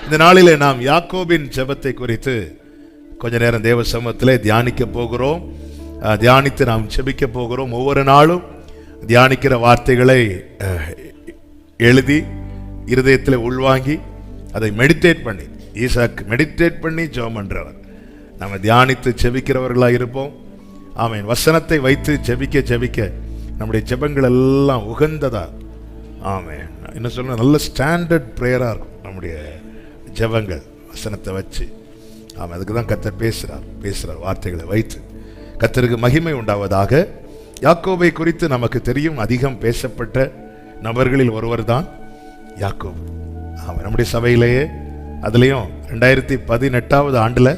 இந்த நாளிலே நாம் யாக்கோபின் ஜெபத்தை குறித்து கொஞ்ச நேரம் தேவ சமூகத்திலே தியானிக்க போகிறோம். தியானித்து நாம் ஜெபிக்க போகிறோம். ஒவ்வொரு நாளும் தியானிக்கிற வார்த்தைகளை எழுதி இருதயத்தில் உள்வாங்கி அதை மெடிடேட் பண்ணி, ஈசாக்கு மெடிடேட் பண்ணி ஜெபம் பண்றவர். நம்ம தியானித்து ஜெபிக்கிறவர்களாக இருப்போம். ஆமென். வசனத்தை வைத்து ஜெபிக்க ஜெபிக்க நம்முடைய ஜெபங்கள் எல்லாம் உகந்ததா, ஆமென், என்ன சொல்ல, நல்ல ஸ்டாண்டர்ட் ப்ரேயராக இருக்கும் நம்முடைய ஜெபங்கள் வசனத்தை வச்சு. ஆமாம், அதுக்கு தான் கர்த்தர் பேசுகிறார் வார்த்தைகளை வைத்து. கர்த்தருக்கு மகிமை உண்டாவதாக. யாக்கோபை குறித்து நமக்கு தெரியும், அதிகம் பேசப்பட்ட நபர்களில் ஒருவர் தான் யாக்கோபு. ஆமாம், நம்முடைய சபையிலேயே அதுலேயும் 2018 ஆண்டில்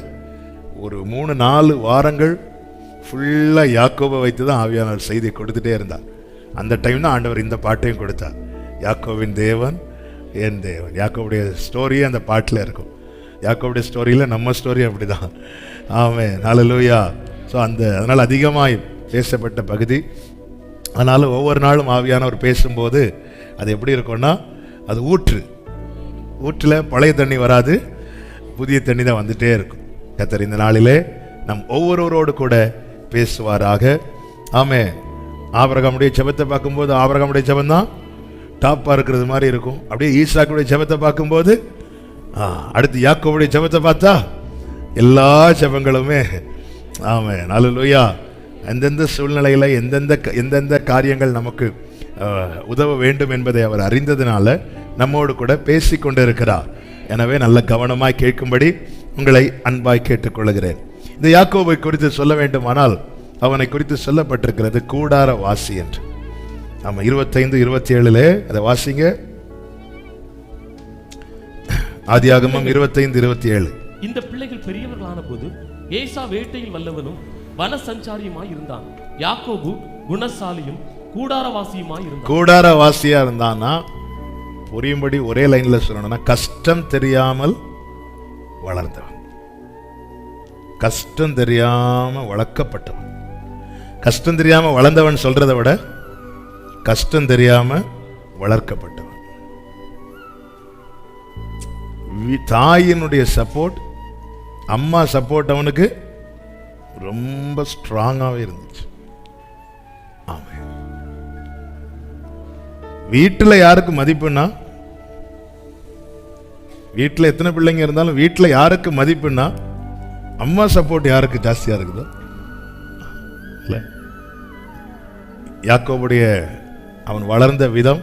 ஒரு 3-4 வாரங்கள் ஃபுல்லாக யாக்கோபை வைத்து தான் ஆவியானவர் செய்தி கொடுத்துட்டே இருந்தார். அந்த டைம் தான் ஆண்டவர் இந்த பாட்டையும் கொடுத்தார். யாக்கோபின் தேவன் என் தேவன். யாக்கோபுடைய ஸ்டோரியே அந்த பாட்டில் இருக்கும். யாக்கோபுடைய ஸ்டோரியில் நம்ம ஸ்டோரி அப்படி தான். ஆமென், ஹல்லேலூயா. ஸோ அதனால் அதிகமாக பேசப்பட்ட பகுதி. அதனால் ஒவ்வொரு நாளும் ஆவியானவர் பேசும்போது அது எப்படி இருக்கும்னா, அது ஊற்றில் பழைய தண்ணி வராது, புதிய தண்ணி தான் வந்துகிட்டே இருக்கும். கர்த்தர் இந்த நாளிலே நம் ஒவ்வொருவரோடு கூட பேசுவாராக. ஆமென். ஆபிரகாமுடைய ஜெபத்தை பார்க்கும்போது ஆபிரகாமுடைய ஜெபம் தான் டாப்பாக இருக்கிறது மாதிரி இருக்கும். அப்படியே ஈசாக்குடைய ஜெபத்தை பார்க்கும்போது, அடுத்து யாக்கோபுடைய ஜெபத்தை பார்த்தா எல்லா ஜெபங்களுமே, ஆமென், ஹல்லேலூயா, எந்தெந்த சூழ்நிலையில் எந்தெந்த காரியங்கள் நமக்கு உதவ வேண்டும் என்பதை அவர் அறிந்ததுனால நம்மோடு கூட பேசி கொண்டு இருக்கிறார். எனவே நல்ல கவனமாய் கேட்கும்படி உங்களை அன்பாய் கேட்டுக்கொள்கிறேன். இந்த யாக்கோபை குறித்து சொல்ல வேண்டுமானால் அவனை குறித்து சொல்லப்பட்டிருக்கிறது கூடார வாசி என்று. ஆமா, 25-27 அதை வாசிங்க. ஆதியாகமம் 25-27. இந்த பிள்ளைகள் பெரியவர்களான போது ஏசா வேட்டையில் வல்லவனும் வனசஞ்சாரியுமாய் இருந்தான். யாக்கோபு குணசாலியும் கூடாரவாசியுமாய் இருந்தான். கூடாரவாசியா இருந்தான்னா புரியும்படி ஒரே லைன்ல சொல்லணும்னா, கஷ்டம் தெரியாமல் வளர்ந்தவன், கஷ்டம் தெரியாம வளர்க்கப்பட்டவன். கஷ்டம் தெரியாம வளர்ந்தவன் சொல்றதை விட கஷ்டம் தெரியாம வளர்க்கப்பட்டவன். தாயினுடைய சப்போர்ட், அம்மா சப்போர்ட் அவனுக்கு ரொம்ப ஸ்ட்ராங்காவே இருந்துச்சு. ஆமாம். வீட்டில் யாருக்கு மதிப்புன்னா, வீட்டில் எத்தனை பிள்ளைங்க இருந்தாலும் வீட்டில் யாருக்கு மதிப்புன்னா, அம்மா சப்போர்ட் யாருக்கு ஜாஸ்தியா இருக்குதோ இல்லை. யாக்கோபுடைய அவன் வளர்ந்த விதம்,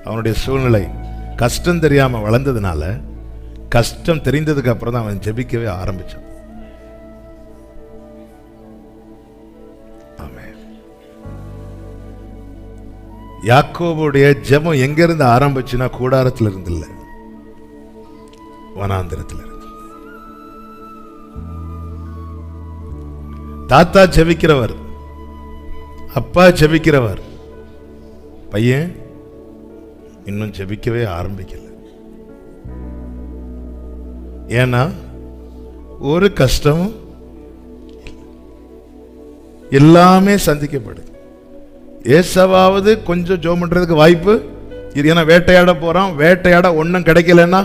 அவனுடைய சூழ்நிலை கஷ்டம் தெரியாம வளர்ந்ததுனால, கஷ்டம் தெரிந்ததுக்கு அப்புறம் தான் அவன் ஜெபிக்கவே ஆரம்பிச்சான். ஆமென். யாக்கோபுடைய ஜெபம் எங்க இருந்து ஆரம்பிச்சுன்னா, கூடாரத்தில் இருந்து இல்ல, வனாந்திரத்தில் இருந்து. தாத்தா ஜெபிக்கிறவர், அப்பா ஜெபிக்கிறவர், பையன் இன்னும் ஜெபிக்கவே ஆரம்பிக்கல. ஏன்னா ஒரு கஷ்டம் எல்லாமே சந்திக்கப்படுது. ஏசாவாவது கொஞ்சம் ஜெபம் பண்றதுக்கு வாய்ப்பு, ஏன்னா வேட்டையாட போறான், வேட்டையாட ஒன்னும் கிடைக்கலன்னா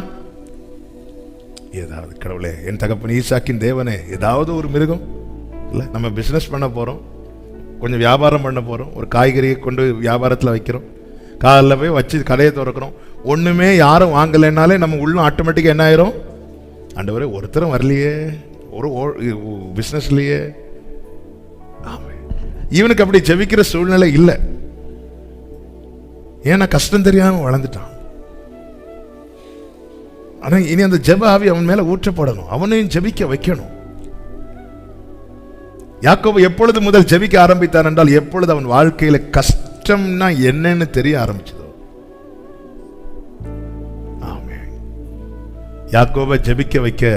ஏதாவது, கடவுளே என் தகப்பன் ஈசாக்கின் தேவனே, ஏதாவது ஒரு மிருகம் இல்லை, நம்ம பிஸ்னஸ் பண்ண போறோம், கொஞ்சம் வியாபாரம் பண்ண போகிறோம், ஒரு காய்கறியை கொண்டு வியாபாரத்தில் வைக்கிறோம், காலில் போய் வச்சு கடையை திறக்கிறோம், ஒன்றுமே யாரும் வாங்கலைன்னாலே நம்ம உள்ளும் ஆட்டோமேட்டிக்காக என்ன ஆயிரும், ஆண்டவரே ஒருத்தரும் வரலையே, ஒரு பிஸ்னஸ்லையே. ஆமாம், இவனுக்கு அப்படி ஜெபிக்கிற சூழ்நிலை இல்லை. ஏன்னா கஷ்டம் தெரியாமல் வளர்ந்துட்டான். ஆனால் இனி அந்த ஜெப ஆவி அவன் மேலே ஊற்றப்படணும், அவனையும் ஜெபிக்க வைக்கணும். யாக்கோபு எப்பொழுது முதல் ஜெபிக்க ஆரம்பித்தான் என்றால், எப்பொழுது அவன் வாழ்க்கையில கஷ்டம்னா என்னன்னு தெரிய ஆரம்பிச்சதோ. ஆமென். யாக்கோபை ஜெபிக்க வைக்க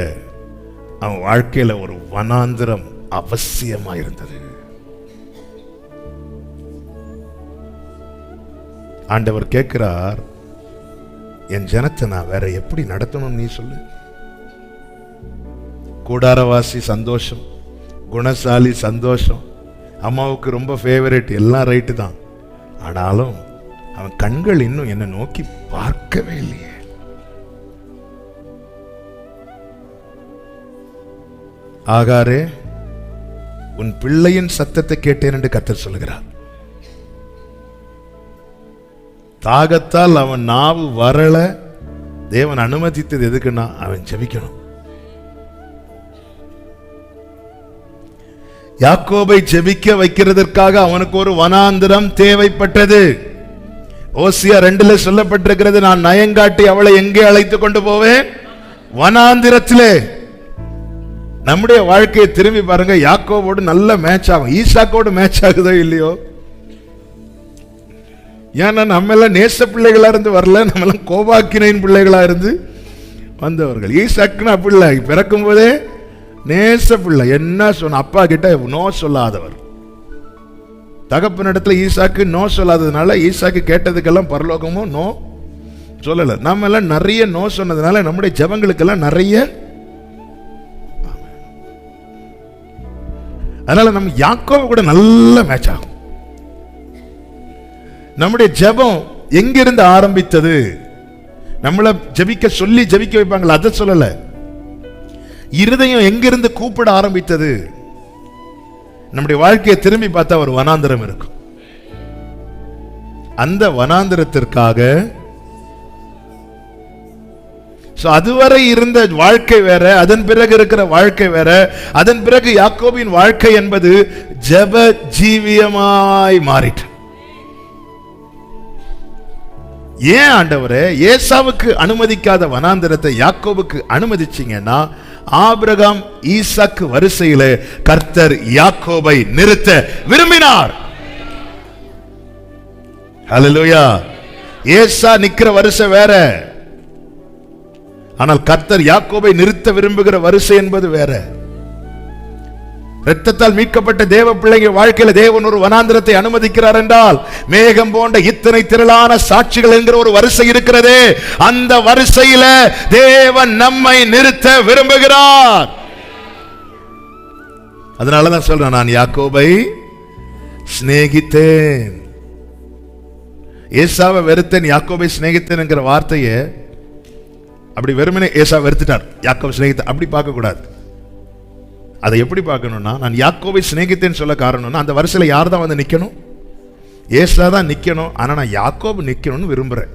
அவன் வாழ்க்கையில ஒரு வனாந்திரம் அவசியமா இருந்தது. ஆண்டவர் கேட்கிறார், என் ஜனத்தை நான் வேற எப்படி நடத்தணும் நீ சொல்லு. கூடாரவாசி சந்தோஷம், குணசாலி சந்தோஷம், அம்மாவுக்கு ரொம்ப ஃபேவரட், எல்லாம் ரைட்டு தான். ஆனாலும் அவன் கண்கள் இன்னும் என்னை நோக்கி பார்க்கவே இல்லையே. ஆகாரே, உன் பிள்ளையின் சத்தத்தை கேட்டேன் என்று கர்த்தர் சொல்கிறார். தாகத்தால் அவன் நாவு வரல, தேவன் அனுமதித்தது எதுக்குன்னா அவன் ஜெபிக்கணும். யாக்கோபை ஜெபிக்க வைக்கிறதற்காக அவனுக்கு ஒரு வனாந்திரம் தேவைப்பட்டது. ஓசியா 2 சொல்லப்பட்டிருக்கிறது, நான் நயங்காட்டி அவளை எங்கே அழைத்து கொண்டு போவேன்? வனாந்திரத்திலே. நம்முடைய வாழ்க்கையை திரும்பி பாருங்க, யாக்கோபோடு நல்ல மேட்ச் ஆகும். ஈசாக்கோடு மேட்ச் ஆகுதோ இல்லையோ? ஏன்னா நம்ம எல்லாம் நேச பிள்ளைகளா இருந்து வரல, நம்ம எல்லாம் கோபாக்கினையின் பிள்ளைகளா இருந்து வந்தவர்கள். ஈசாக்குன்னு அப்படி இல்லை, பிறக்கும் போதே நேச பிள்ளை. என்ன சொன்ன, அப்பா கிட்ட நோ சொல்லாதவர். தகப்பனிடத்துல ஈசாக்கு நோ சொல்லாததுனால ஈசாக்கு கேட்டதுக்கெல்லாம் பரலோகமும் நோ சொல்லல. நம்ம எல்லாம் நிறைய நோ சொன்னதுனால நம்முடைய ஜெபங்களுக்கெல்லாம் நிறைய. அதனால நம்ம யாக்கோபு கூட நல்ல மேட்ச் ஆகும். நம்முடைய ஜெபம் எங்கிருந்து ஆரம்பித்தது? நம்மளை ஜெபிக்க சொல்லி ஜெபிக்க வைப்பாங்களா, அதை சொல்லல. இருதயம் எங்கிருந்து கூப்பிட ஆரம்பித்தது? நம்முடைய வாழ்க்கையை திரும்பி பார்த்தா ஒரு வனாந்திரம் இருக்கும். அந்த வனாந்திரத்திற்காக அதுவரை இருந்த வாழ்க்கை வேற, அதன் பிறகு இருக்கிற வாழ்க்கை வேற. அதன் பிறகு யாக்கோபின் வாழ்க்கை என்பது ஜெப ஜீவியமாய் மாறிட்டு. ஏன் ஆண்டவரே ஏசாவுக்கு அனுமதிக்காத வனாந்திரத்தை யாக்கோபுக்கு அனுமதிச்சீங்கன்னா, ஆபிரகாம் ஈசாக்கு வரிசையில கர்த்தர் யாக்கோபை நிறுத்த விரும்பினார். ஹல்லேலூயா. ஏசா நிக்கிற வரிசை வேற, ஆனால் கர்த்தர் யாக்கோபை நிறுத்த விரும்புகிற வரிசை என்பது வேற. இரத்தத்தால் மீட்கப்பட்ட தேவ பிள்ளைங்க வாழ்க்கையில தேவன் ஒரு வனாந்திரத்தை அனுமதிக்கிறார் என்றால், மேகம் போன்ற இத்தனை திரளான சாட்சிகள் என்கிற ஒரு வரிசை இருக்கிறதே, அந்த வரிசையில தேவன் நம்மை நிறுத்த விரும்புகிறார். அதனாலதான் சொல்றேன், நான் யாக்கோபை சிநேகித்தேன். ஏசாவை வெறுத்தேன், யாக்கோபை சிநேகித்தேன் என்கிற வார்த்தையை அப்படி வெறுமனே ஏசா வெறுத்துட்டார், யாக்கோபை சிநேகித்தேன் அப்படி பார்க்க கூடாது. அதை எப்படி பார்க்கணும்னா, நான் யாக்கோபை சிநேகித்தேன்னு சொல்ல காரணம்னா, அந்த வரிசையில யார் தான் வந்து நிக்கணும்? ஏசா தான் நிக்கணும். ஆனா நான் யாக்கோபு நிக்கணும்னு விரும்புறேன்.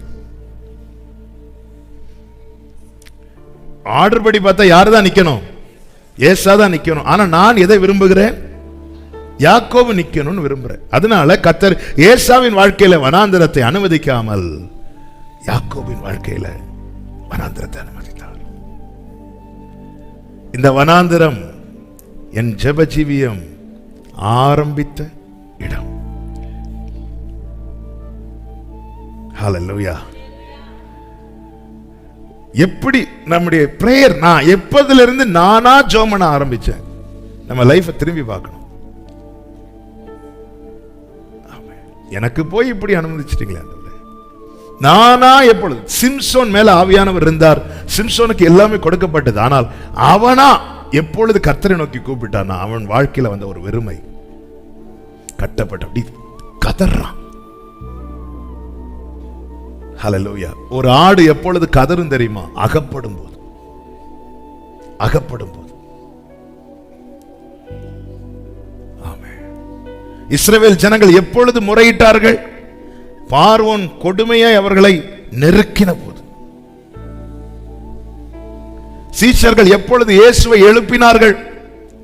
ஆர்டர் படி பார்த்தா யார் தான் நிக்கணும்? ஏசா தான் நிக்கணும். ஆனா நான் எதை விரும்புகிறேன்? யாக்கோபு நிக்கணும்னு விரும்புறேன். அதனால கர்த்தர் ஏசாவின் வாழ்க்கையில வனாந்திரத்தை அனுமதிக்காமல் யாக்கோபின் வாழ்க்கையில வனாந்திரத்தை அனுமதித்தார். இந்த வனாந்திரம் என் ஜெப ஜீவியம் ஆரம்பித்த இடம். ஹல்லேலூயா. எப்படி நம்முடைய பிரேயர், நான் எப்பதிலிருந்து நானா ஜெபம் பண்ண ஆரம்பிச்சேன், நம்ம லைஃபை திரும்பி பார்க்கணும். எனக்கு போய் இப்படி அனுமதிச்சிட்டீங்களே, நானா எப்பொழுது? சிம்சோன் மேல ஆவியானவர் இருந்தார், சிம்சோனுக்கு எல்லாமே கொடுக்கப்பட்டது. ஆனால் அவனா எப்பொழுது கர்த்தரை நோக்கி கூப்பிட்டானா, அவன் வாழ்க்கையில வந்த ஒரு வெறுமை, கட்டப்பட்ட அப்படி கதறான். ஹல்லேலூயா. ஒரு ஆடு எப்பொழுது கதறும் தெரியுமா? அகப்படும் போது. அகப்படும் போது. ஆமென். இஸ்ரவேல் ஜனங்கள் எப்பொழுது முறையிட்டார்கள்? பார்வோன் கொடுமையாய் அவர்களை நெருக்கின போது. சீஷர்கள் எப்பொழுது இயேசுவை எழுப்பினார்கள்?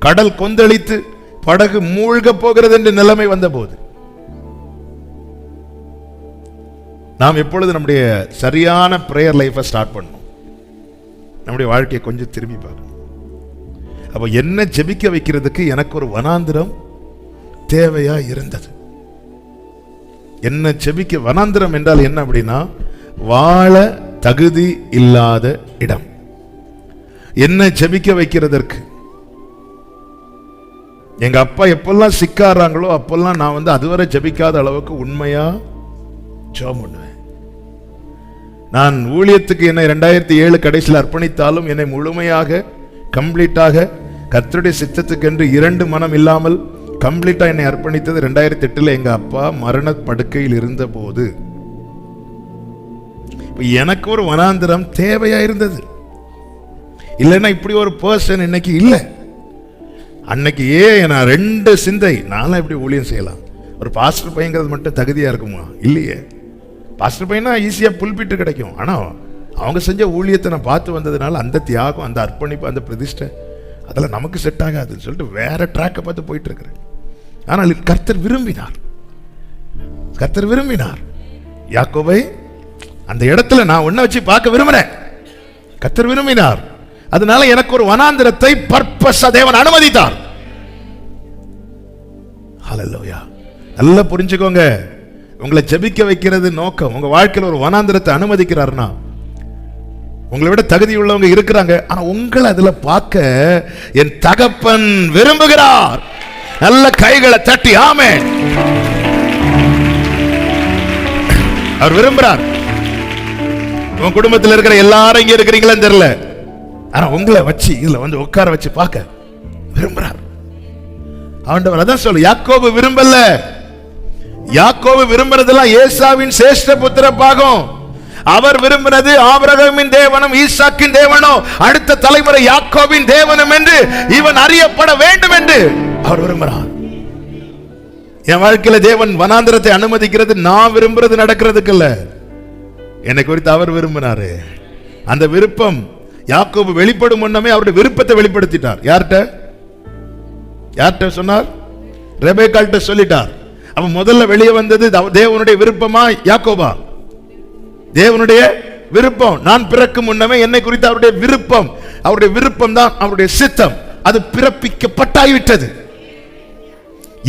கடல் கொந்தளித்து படகு மூழ்க போகிறது என்று நிலைமை வந்த போது. நாம் எப்பொழுது நம்முடைய சரியான பிரேயர் லைஃபை ஸ்டார்ட் பண்ணணும்? நம்முடைய வாழ்க்கையை கொஞ்சம் திரும்பி பார்க்கணும். அப்ப என்ன ஜெபிக்க வைக்கிறதுக்கு எனக்கு ஒரு வனாந்திரம் தேவையா இருந்தது. என்ன ஜெபிக்க வனாந்திரம் என்றால் என்ன அப்படின்னா, வாழ தகுதி இல்லாத இடம். என்ன ஜெபிக்க வைக்கிறதற்கு எங்க அப்பா எப்பெல்லாம் சிக்காராங்களோ அப்பெல்லாம் நான் அதுவரை ஜெபிக்காத அளவுக்கு உண்மையா ஜெபம் பண்ணுவேன். நான் ஊழியத்துக்கு என்னை 2007 கடைசியில் அர்ப்பணித்தாலும் என்னை முழுமையாக கம்ப்ளீட்டாக கர்த்தருடைய சித்தத்துக்கு என்று 2 மனம் இல்லாமல் கம்ப்ளீட்டா என்னை அர்ப்பணித்தது 2008 எங்க அப்பா மரண படுக்கையில் இருந்த போது. எனக்கு ஒரு வனாந்திரம் தேவையா இருந்தது. இல்லைன்னா இப்படி ஒரு பர்சன் இன்னைக்கு இல்லை. அன்னைக்கு நான் 2 சிந்தை, நானும் எப்படி ஊழியம் செய்யலாம், ஒரு பாஸ்டர் பையங்கிறது மட்டும் தகுதியா இருக்குமா? இல்லையே. பாஸ்டர் பையனா ஈஸியா புல்பிட்டு கிடைக்கும். ஆனா அவங்க செஞ்ச ஊழியத்தை நான் பார்த்து வந்ததுனால அந்த தியாகம், அந்த அர்ப்பணிப்பு, அந்த பிரதிஷ்டை அதெல்லாம் நமக்கு செட் ஆகாதுன்னு சொல்லிட்டு வேற ட்ராக்கை பார்த்து போயிட்டு இருக்கிறேன். ஆனால் கர்த்தர் விரும்பினார், கர்த்தர் விரும்பினார் யாக்கோபை அந்த இடத்துல நான் ஒன்ன வச்சு பார்க்க விரும்புறேன். கர்த்தர் விரும்பினார். அதனால எனக்கு ஒரு வனாந்திரத்தை பர்பஸா தேவன் அனுமதித்தார். ஹல்லேலூயா. நல்லா புரிஞ்சுக்கோங்க, உங்களை ஜெபிக்க வைக்கிறது நோக்கம். உங்க வாழ்க்கையில் ஒரு வனாந்திரத்தை அனுமதிக்கிறார்னா உங்களை விட தகுதி உள்ளவங்க இருக்கிறாங்க, ஆனா உங்களை அதுல பார்க்க என் தகப்பன் விரும்புகிறார். நல்ல கைகளை தட்டி ஆமென். அவர் விரும்புறார். உங்க குடும்பத்தில் இருக்கிற எல்லாரும் இங்க இருக்கிறீங்களான்னு தெரியல, ஆனா உங்களை வச்சு இதுல வந்து உட்கார வச்சு பார்க்க விரும்புறார் ஆண்டவர். அதான் சொல்லு, யாக்கோபு விரும்பல. யாக்கோபு விரும்புறதெல்லாம் ஏசாவின் சேஷ்ட புத்திர பாகம். அவர் விரும்பினது ஆபிரகாமின் தேவனும் ஈசாக்கின் தேவனும் அடுத்த தலைமுறை யாக்கோபின் தேவனும் என்று இவன் அறியப்பட வேண்டும் என்று அவர் விரும்புகிறார். என் வாழ்க்கையில தேவன் வனாந்திரத்தை அனுமதிக்கிறது நான் விரும்புறது நடக்கிறதுக்கு இல்ல, என்னை குறித்து அவர் விரும்பினாரு. அந்த விருப்பம் யாக்கோபு வெளிப்படும் முன்னமே அவருடைய விருப்பத்தை வெளிப்படுத்திட்டார். யார்கிட்ட சொன்னார்? ரெபேக்காள்கிட்ட சொல்லிட்டார். அப்ப முதல்ல வெளியே வந்தது தேவனுடைய விருப்பமா யாக்கோபா? தேவனுடைய விருப்பம். நான் பிறக்கும் முன்னமே என்னை குறித்து அவருடைய விருப்பம், அவருடைய விருப்பம் தான் அவருடைய சித்தம். அது பிறப்பிக்கப்பட்டாய்விட்டது.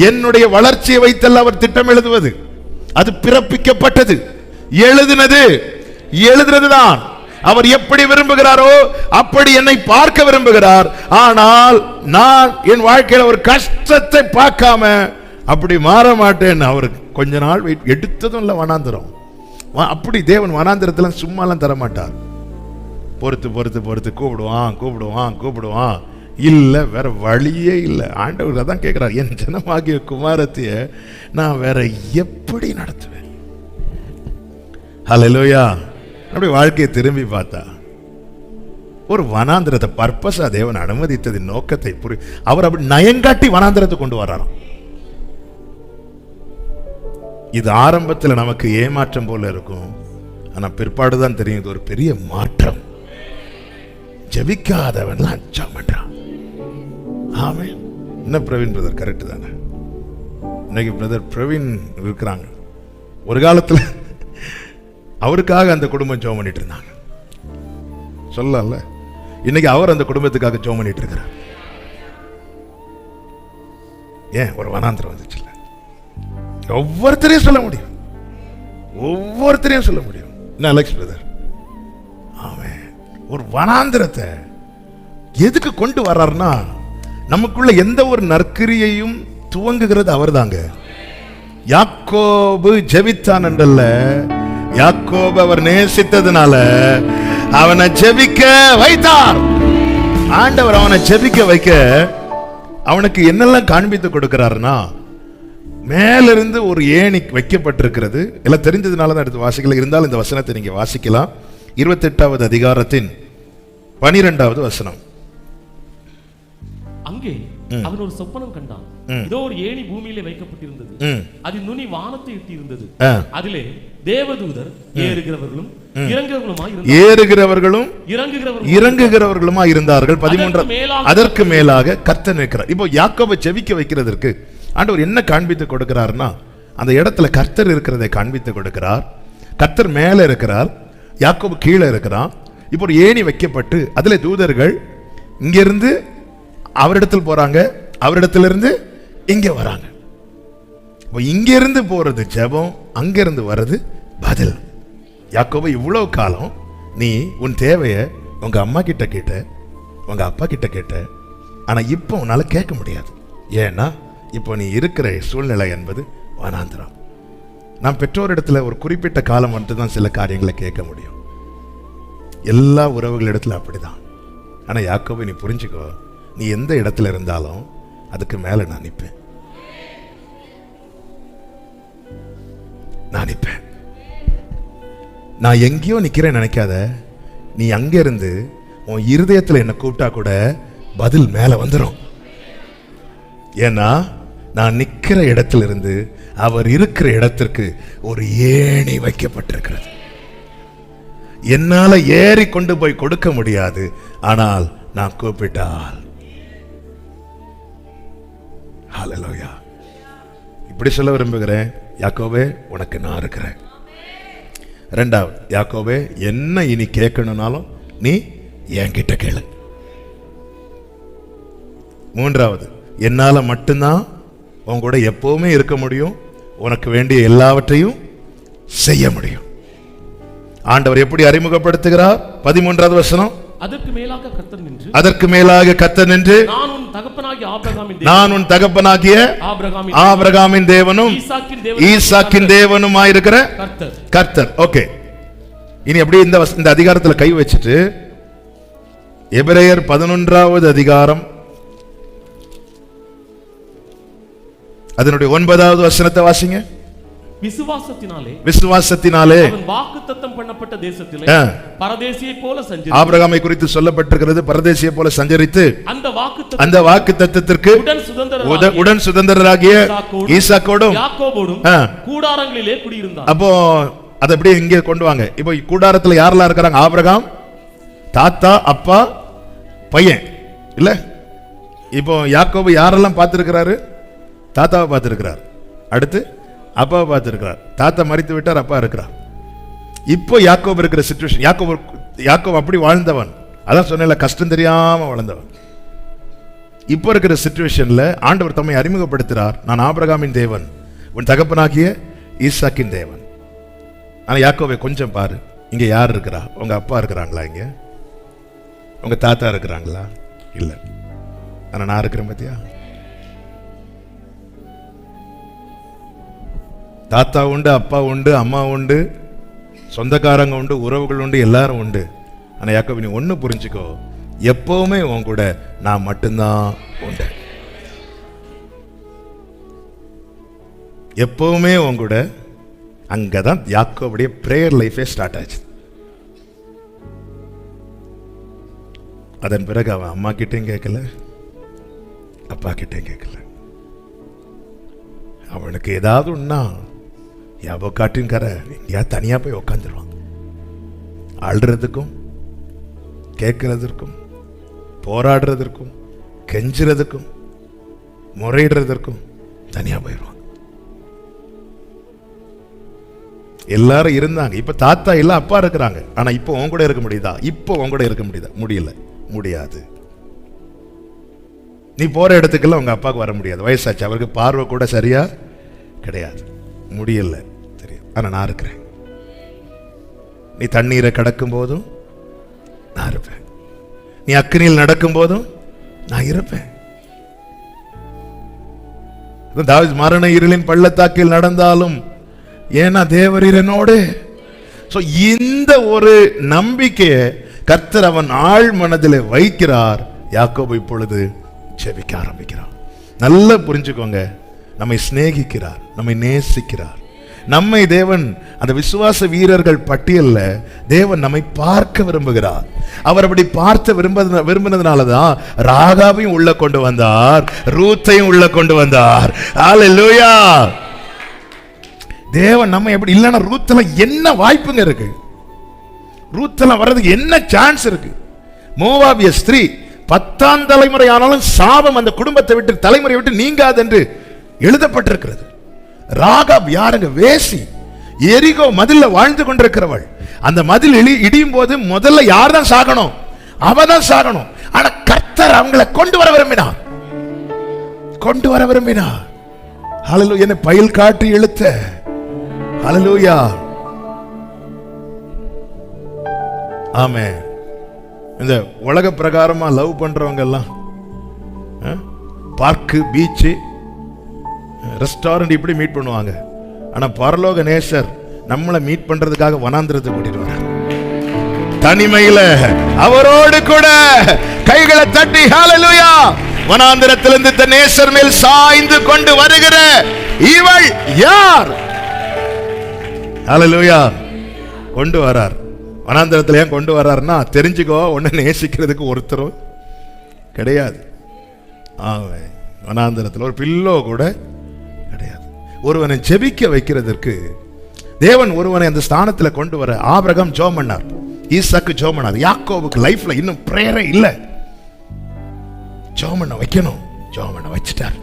என்னுடைய வளர்ச்சியை வைத்தல்ல அவர் திட்டம் எழுதுவது, அது பிறப்பிக்கப்பட்டது. எழுதுனதுதான். அவர் எப்படி விரும்புகிறாரோ அப்படி என்னை பார்க்க விரும்புகிறார். ஆனால் நான் என் வாழ்க்கையில் ஒரு கஷ்டத்தை பார்க்காம அப்படி மாற மாட்டேன். அவர் கொஞ்ச நாள் எடுத்ததும் இல்ல வனாந்திரம். அப்படி தேவன் வனாந்திரத்தில் சும்மாலாம் தரமாட்டார். பொறுத்து பொறுத்து பொறுத்து கூப்பிடுவான். இல்ல வேற வழியே இல்லை. ஆண்டவர் தான் கேட்கிறார், என் ஜனமாகிய குமாரத்திய நான் வேற எப்படி நடத்துவேன்? ஹல்லேலூயா. அப்படி வாழ்க்கையை திரும்பி பார்த்தா ஒரு வனாந்திரத்தை பர்பஸா தேவன் அனுமதித்ததின் நோக்கத்தை அவர் அப்படி நயங்காட்டி வனாந்திரத்தை கொண்டு வர்றாராம். இது ஆரம்பத்தில் நமக்கு ஏமாற்றம் போல இருக்கும், ஆனா பிற்பாடுதான் தெரியும் இது ஒரு பெரிய மாற்றம். ஜெபிக்காதவன் அச்சம் பண்றான். ஆமென். என்ன பிரவீன் பிரதர் கரெக்ட் தானே? இன்னைக்கு பிரதர் பிரவீன் இருக்கிறாங்க. ஒரு காலத்துல அவருக்காக அந்த குடும்பம் ஜெபம் பண்ணிட்டு இருந்தாங்க, சொல்லல. இன்னைக்கு அவர் அந்த குடும்பத்துக்காக ஜெபம் பண்ணிட்டு இருக்கிறார். ஏன்? ஒரு வனாந்திரம் வந்துச்சு. ஒவ்வொருத்தரையும் சொல்ல முடியும். என்ன அலெக்ஸ் பிரதர்? ஆமென். ஒரு வனாந்திரத்தை எதுக்கு கொண்டு வர்றாருன்னா, நமக்குள்ள எந்த ஒரு நற்கிரியையும் துவங்குகிறது அவர் தாங்க. யாக்கோபு ஜெபித்தான் என்றல்ல, யாக்கோபு அவர் நேசித்ததுனால அவனை ஜெபிக்க வைத்தார். ஆண்டவர் அவனை ஜெபிக்க வைக்க அவனுக்கு என்னெல்லாம் காண்பித்து கொடுக்கிறாருன்னா, மேலிருந்து ஒரு ஏணி வைக்கப்பட்டிருக்கிறது. எல்லாம் தெரிஞ்சதுனால தான் எடுத்து வாசிக்கல, இருந்தாலும் இந்த வசனத்தை நீங்க வாசிக்கலாம். 28வது அதிகாரத்தின் 12வது வசனம். அங்கே அவன் ஒரு சொப்பனம் கண்டான். இதோ ஒரு ஏணி பூமியிலே வைக்கப்பட்டிருந்தது, அதில் நுனி வானத்தை எட்டியிருந்தது. அதிலே தேவதூதர் ஏறுகிறவர்களும் இறங்குகிறவர்களுமா இருந்தார்கள். 13 அதற்கு மேலாக கர்த்தர் நிற்கிறார். இப்போ யாக்கோபை ஜெபிக்க வைக்கிறதற்கு ஆண்டவர் என்ன காண்பித்து கொடுக்கிறார்னா, அந்த இடத்துல கர்த்தர் இருக்கிறதை காண்பித்து கொடுக்கிறார். கர்த்தர் மேல இருக்கிறார், யாக்கோபு கீழே இருக்கிறான். இப்போ ஒரு ஏணி வைக்கப்பட்டு அதுல தூதர்கள் இங்கிருந்து அவரிடத்தில் போறாங்க, அவரிடத்திலிருந்து இங்க வராங்க. இங்க இருந்து போறது ஜெபம், அங்கிருந்து வர்றது பதில். யாக்கோபு, இவ்வளவு காலம் நீ உன் தேவைய உங்க அம்மா கிட்ட கேட்ட, உங்க அப்பா கிட்ட கேட்ட, ஆனா இப்போ உன்னால கேட்க முடியாது. ஏன்னா இப்போ நீ இருக்கிற சூழ்நிலை என்பது வனாந்திரம். நாம் பெற்றோரிடத்துல ஒரு குறிப்பிட்ட காலம் வந்துட்டு தான் சில காரியங்களை கேட்க முடியும். எல்லா உறவுகளிடத்துல அப்படிதான். ஆனா யாக்கோபு, நீ புரிஞ்சுக்கோ, நீ எந்த இடத்துல இருந்தாலும் அதுக்கு மேல நான் நிற்பேன். நான் எங்கேயோ நிக்கிறேன் நினைக்காத. நீ அங்க இருந்து உன் இருதயத்துல என்ன கூப்பிட்டா கூட பதில் மேல வந்துடும். ஏன்னா நான் நிக்கிற இடத்திலிருந்து அவர் இருக்கிற இடத்திற்கு ஒரு ஏணி வைக்கப்பட்டிருக்கிறது. என்னால ஏறி கொண்டு போய் கொடுக்க முடியாது, ஆனால் நான் கூப்பிட்டால். ஹல்லேலூயா. இப்படி சொல்ல விரும்புகிறேன், யாக்கோபே உனக்கு நான் இருக்கிறேன். இரண்டாவது, யாக்கோபே என்ன இனி கேட்கணும்னாலும் நீ என்கிட்ட கேளு. மூன்றாவது, என்னால மட்டும்தான் உன் கூட எப்பவுமே இருக்க முடியும், உனக்கு வேண்டிய எல்லாவற்றையும் செய்ய முடியும். ஆண்டவர் எப்படி அறிமுகப்படுத்துகிறார்? 13வது வசனம். அதற்கு மேலாக கர்த்தர் நின்று நான் உன் தகப்பனாகிய ஆபிரகாமின் தேவனும் ஈசாக்கின் தேவனுமாயிருக்கிற கர்த்தர். ஓகே, இனி அப்படியே இந்த அதிகாரத்தில் கை வச்சுட்டு எபிரேயர் 11வது அதிகாரம் அதனுடைய 9வது வசனத்தை வாசிங்க. விசுவாசத்தினாலே வாக்குத்தத்தம் பண்ணப்பட்ட தேசத்திலே பரதேசியை போல சஞ்சரித்து, ஆபிரகாமை குறித்து சொல்லப்பட்டிருக்கிறது, பரதேசியை போல சஞ்சரித்து அந்த வாக்குத்தத்தத்திற்கு உடன் சுதந்திரராகிய ஈசாக்கோடும் யாக்கோபோடும் கூடாரங்களிலே குடியிருந்தார். அப்போ அதை அப்படியே இங்கே கொண்டு வாங்க. இப்போ கூடாரத்தில் யாரெல்லாம் இருக்கிறாங்க? ஆபிரகாம், தாத்தா, அப்பா, பையன் இல்ல. இப்போ யாக்கோபு யாரெல்லாம் பார்த்திருக்கிறாரு? தாத்தாவை பார்த்திருக்கிறார், அடுத்து அப்பாவை பார்த்திருக்கிறார். தாத்தா மரித்து விட்டார், அப்பா இருக்கிறார். இப்போ யாக்கோபு இருக்கிற சிச்சுவேஷன், யாக்கோபு அப்படி வாழ்ந்தவன், அதான் சொன்ன கஷ்டம் தெரியாம வாழ்ந்தவன். இப்போ இருக்கிற சிச்சுவேஷன்ல ஆண்டவர் தம்மை அறிமுகப்படுத்துறார். நான் ஆபிரகாமின் தேவன், உன் தகப்பனாகிய ஈசாக்கின் தேவன். ஆனா யாக்கோபை கொஞ்சம் பாரு, இங்க யார் இருக்கிறா? உங்க அப்பா இருக்கிறாங்களா? இங்க உங்க தாத்தா இருக்கிறாங்களா? இல்ல. ஆனா நான் இருக்கிறேன் பத்தியா? தாத்தா உண்டு, அப்பா உண்டு, அம்மா உண்டு, சொந்தக்காரங்க உண்டு, உறவுகள் உண்டு, எல்லாரும் உண்டு. ஆனா யாக்கோபு நீ ஒண்ணு புரிஞ்சுக்கோ, எப்பவுமே உன் கூட நான் மட்டும்தான் உண்டு. எப்பவுமே உன் கூட. அங்கதான் யாக்கோபுடைய பிரேயர் லைஃபே ஸ்டார்ட் ஆச்சு. அதன் பிறகு அவன் அம்மா கிட்டையும் கேட்கல, அப்பா கிட்டையும் கேட்கல. அவனுக்கு ஏதாவது ஒன்னா யாபோக்காட்டின் கரை எங்கேயா தனியா போய் உக்காந்துருவான். அழுறதுக்கும் கேட்கறதற்கும் போராடுறதற்கும் கெஞ்சுறதுக்கும் முறையிடுறதற்கும் தனியா போயிடுவான். எல்லாரும் இருந்தாங்க. இப்ப தாத்தா இல்ல, அப்பா இருக்கிறாங்க. ஆனா இப்போ உன் கூட இருக்க முடியுதா? இப்போ உன் கூட இருக்க முடியுதா? முடியல, முடியாது. நீ போற இடத்துக்கெல்லாம் உங்க அப்பாவுக்கு வர முடியாது, வயசாச்சு. அவருக்கு பார்வை கூட சரியா கிடையாது, முடியல, தெரியும். ஆனா நான் இருக்கிறேன். நீ தண்ணீரை கடக்கும் போதும் நான் இருப்பேன், நீ அக்கினியில் நடக்கும் போதும் நான் இருப்பேன். தாவீது மரண இருளின் பள்ளத்தாக்கில் நடந்தாலும் ஏன்னா தேவரீர் என்னோடு. இந்த ஒரு நம்பிக்கையை கர்த்தர் அவன் ஆழ் மனதிலே வைக்கிறார். யாக்கோபு இப்பொழுது ஜெபிக்க ஆரம்பிக்கிறார். நல்லா புரிஞ்சுக்கோங்க, நம்மை சிநேகிக்கிறார், நம்மை நேசிக்கிறார். நம்மை தேவன் அந்த விசுவாச வீரர்கள் பட்டியல்ல தேவன் நம்மை பார்க்க விரும்புகிறார். அவர் அப்படி பார்த்து விரும்பினதுனாலதான் ராகாவையும் உள்ள கொண்டு வந்தார், ரூத்தையும் உள்ள கொண்டு வந்தார். ஹல்லேலூயா. தேவன் நம்ம எப்படி இல்லைன்னா ரூத்துல என்ன வாய்ப்புங்க இருக்கு? ரூத்துல வர்றதுக்கு என்ன சான்ஸ் இருக்கு? மோவாபிய ஸ்திரீ 10ஆம் தலைமுறை ஆனாலும் சாபம் அந்த குடும்பத்தை விட்டு தலைமுறை விட்டு நீங்காது என்று எழுதப்பட்டிருக்கிறது. ராகாப் யாருங்க? வேசி. எரிகோ மதில்ல வாழ்ந்து கொண்டிருக்கிறவள். அந்த மதில் இடியும் போது முதல்ல யார் தான் சாகணும்? அவதான் சாகணும். ஆனா கர்த்தர் அவங்களை கொண்டு வர விரும்பினார், கொண்டு வர விரும்பினார். ஹல்லேலூயா. என்ன பயில் காட்டி இழுத்த. ஹல்லேலூயா. ஆமென். இந்த உலக பிரகாரமா லவ் பண்றவங்க எல்லாம் பார்க்கு, பீச்சு, ரெஸ்டாரண்ட் இப்படி மீட் பண்ணுவாங்க. ஆனா பரலோக நேசர் நம்மளை மீட் பண்றதுக்காக வனாந்திரத்தை கூட்டிட்டு வர, தனிமையில அவரோடு கூட கைகளை தட்டி ஹல்லேலூயா, வனாந்திரத்திலிருந்து இந்த நேசர் மேல் சாய்ந்து கொண்டு வருகிற இவள் யார்? ஹல்லேலூயா. கொண்டு வரார். வனாந்திரத்தில் ஏன் கொண்டு வர்றாருன்னா தெரிஞ்சுக்கோ, ஒன்னு நேசிக்கிறதுக்கு ஒருத்தரும் கிடையாது. வனாந்தரத்தில் ஒரு பில்லோ கூட கிடையாது. ஒருவனை ஜெபிக்க வைக்கிறதற்கு தேவன் ஒருவனை அந்த ஸ்தானத்தில் கொண்டு வர ஆபிரகாம் ஜெபம் பண்ணார், ஈசாக்கு ஜெபம் பண்ணார். யாக்கோபுக்கு லைஃப்ல இன்னும் பிரேயரே இல்லை, ஜெபம் பண்ண வைக்கணும், ஜெபம் பண்ண வச்சிட்டார்.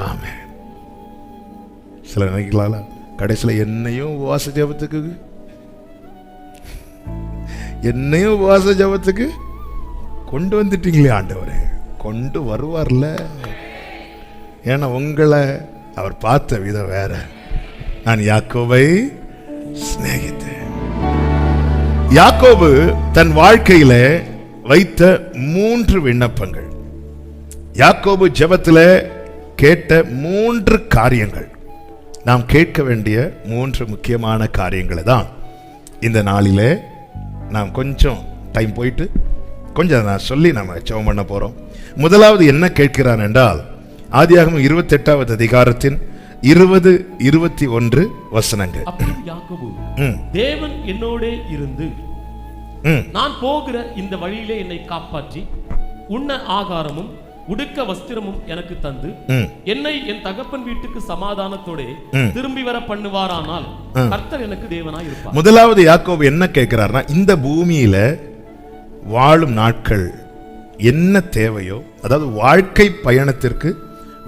ஆமென். சில நினைக்கலாம்ல, கடைசியில் என்னையும் உபவாச ஜெபத்துக்கு கொண்டு வந்துட்டீங்களே ஆண்டவரே. கொண்டு வருவார்ல, ஏன்னா உங்களை அவர் பார்த்த விதம் வேற. நான் யாக்கோபை சிநேகித்தேன். யாக்கோபு தன் வாழ்க்கையில வைத்த 3 விண்ணப்பங்கள், யாக்கோபு ஜெபத்தில் கேட்ட 3 காரியங்கள், நாம் கேட்க வேண்டிய 3 முக்கியமான காரியங்களை தான் இந்த நாளிலே நாம் கொஞ்சம் டைம் போயிட்டு கொஞ்சம் நான் சொல்லி நம்ம ஜெபம் பண்ண போறோம். முதலாவது என்ன கேட்கிறான் என்றால், ஆதியாகமம் 28வது அதிகாரத்தின் 20-21 வசனங்கள். யாக்கோபு, தேவன் என்னோடே இருந்து நான் போகிற இந்த வழியிலே என்னை காப்பாற்றி உண்ண ஆகாரமும் உடுக்க வஸ்திரமும் எனக்கு தந்து என்னை என் தகப்பன் வீட்டுக்கு சமாதானத்தோட திரும்பி வர பண்ணுவாரானால் கர்த்தர் எனக்கு தேவனாய் இருப்பார். முதலாவது யாக்கோபு என்ன கேட்கிறார்னா, இந்த பூமியில வாழும் நாட்கள் என்ன தேவையோ, அதாவது வாழ்க்கை பயணத்திற்கு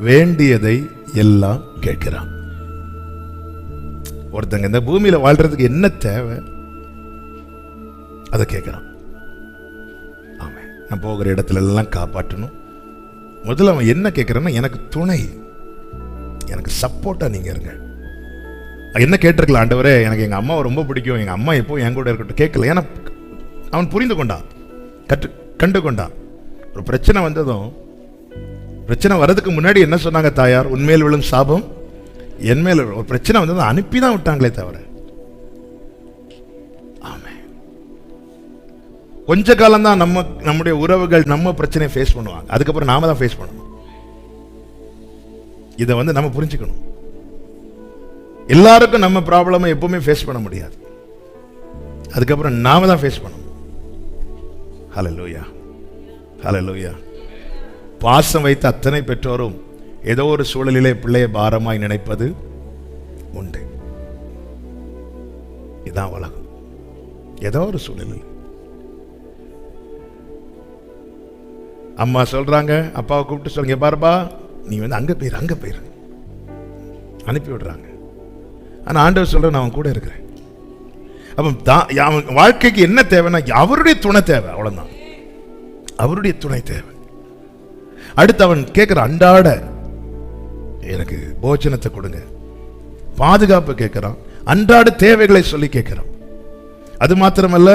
வேண்டியதை எல்லாம் கேட்கிறான். ஒருத்தங்க இந்த பூமியில வாழ்றதுக்கு என்ன தேவை அதை கேட்கிறான். ஆமா, நான் போகிற இடத்துல எல்லாம் காப்பாற்றணும். முதல்ல அவன் என்ன கேட்கிறான்னா, எனக்கு துணை, எனக்கு சப்போர்ட்டா நீங்க இருங்க. என்ன கேட்டிருக்கலாம், ஆண்டவரே எனக்கு எங்க அம்மாவை ரொம்ப பிடிக்கும், எங்க அம்மா எப்போ என் கூட இருக்கட்டும். கேட்கல, ஏன்னா அவன் புரிந்து கொண்டான், கண்டு கொண்டான். ஒரு பிரச்சனை வந்ததும், பிரச்சனை வர்றதுக்கு முன்னாடி என்ன சொன்னாங்க தாயார், உன்மேல் விழும் சாபம் என் மேல். ஒரு பிரச்சனை வந்ததும் அனுப்பி தான் விட்டாங்களே தவிர. ஆமே, கொஞ்ச காலம் தான் நம்முடைய உறவுகள் நம்ம பிரச்சனையை ஃபேஸ் பண்ணுவாங்க, அதுக்கப்புறம் நாம தான் ஃபேஸ் பண்ணணும். இதை நம்ம புரிஞ்சுக்கணும். எல்லாருக்கும் நம்ம ப்ராப்ளமை எப்பவுமே ஃபேஸ் பண்ண முடியாது, அதுக்கப்புறம் நாம தான் ஃபேஸ் பண்ணணும். ஹல்லேலூயா, ஹல்லேலூயா. பாசம் வைத்த அத்தனை பெற்றோரும் ஏதோ ஒரு சூழலிலே பிள்ளையை பாரமாய் நினைப்பது உண்டு. இதான் உலகம். ஏதோ ஒரு சூழலில் அம்மா சொல்றாங்க, அப்பாவை கூப்பிட்டு சொல்லுங்க, பாருப்பா நீ அங்க போயிரு அனுப்பி விடுறாங்க. ஆனா ஆண்டவர் சொல்ற, நான் அவன் கூட இருக்கிறேன். அப்ப வாழ்க்கைக்கு என்ன தேவைன்னா அவருடைய துணை தேவை, அவ்வளவுதான். அவருடைய துணை தேவை. அடுத்து அவன் கேட்கிற அன்றாட எனக்கு போஜனத்தை கொடுங்க, பாதுகாப்பு கேட்கிறான், அன்றாட தேவைகளை சொல்லி கேட்கிறான். அது மாத்திரமல்ல,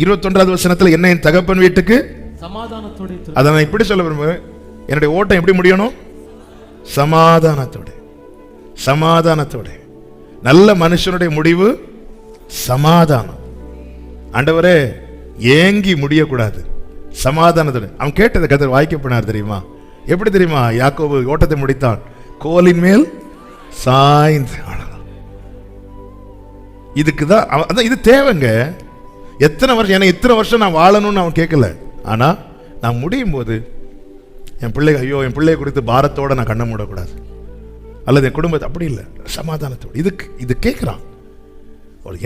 21வது வசனத்தில் என்ன என் தகப்பன் வீட்டுக்கு சமாதானத்தோட, அதை நான் இப்படி சொல்ல விரும்புகிறேன், என்னுடைய ஓட்டம் எப்படி முடியணும், சமாதானத்தோட. சமாதானத்தோட. நல்ல மனுஷனுடைய முடிவு சமாதானம். ஆண்டவரே ஏங்கி முடியக்கூடாது, சமாதானத்தோட. அவன் கேட்டதை கர்த்தர் வாய்க்கப்பனார் தெரியுமா? எப்படி தெரியுமா யாக்கோபு ஓட்டத்தை முடித்தான்? கோலின் மேல் சாய்ந்து. இதுக்குதான் இது தேவைங்க. எத்தனை வருஷம், ஏன்னா இத்தனை வருஷம் நான் வாழணும்னு அவன் கேட்கல. ஆனா நான் முடியும் போது என் பிள்ளை, ஐயோ என் பிள்ளையை குறித்து பாரத்தோட நான் கண்ண மூடக்கூடாது, அல்லது என் குடும்பத்தை, அப்படி இல்லை, சமாதானத்தோடு. இது கேட்குறான்.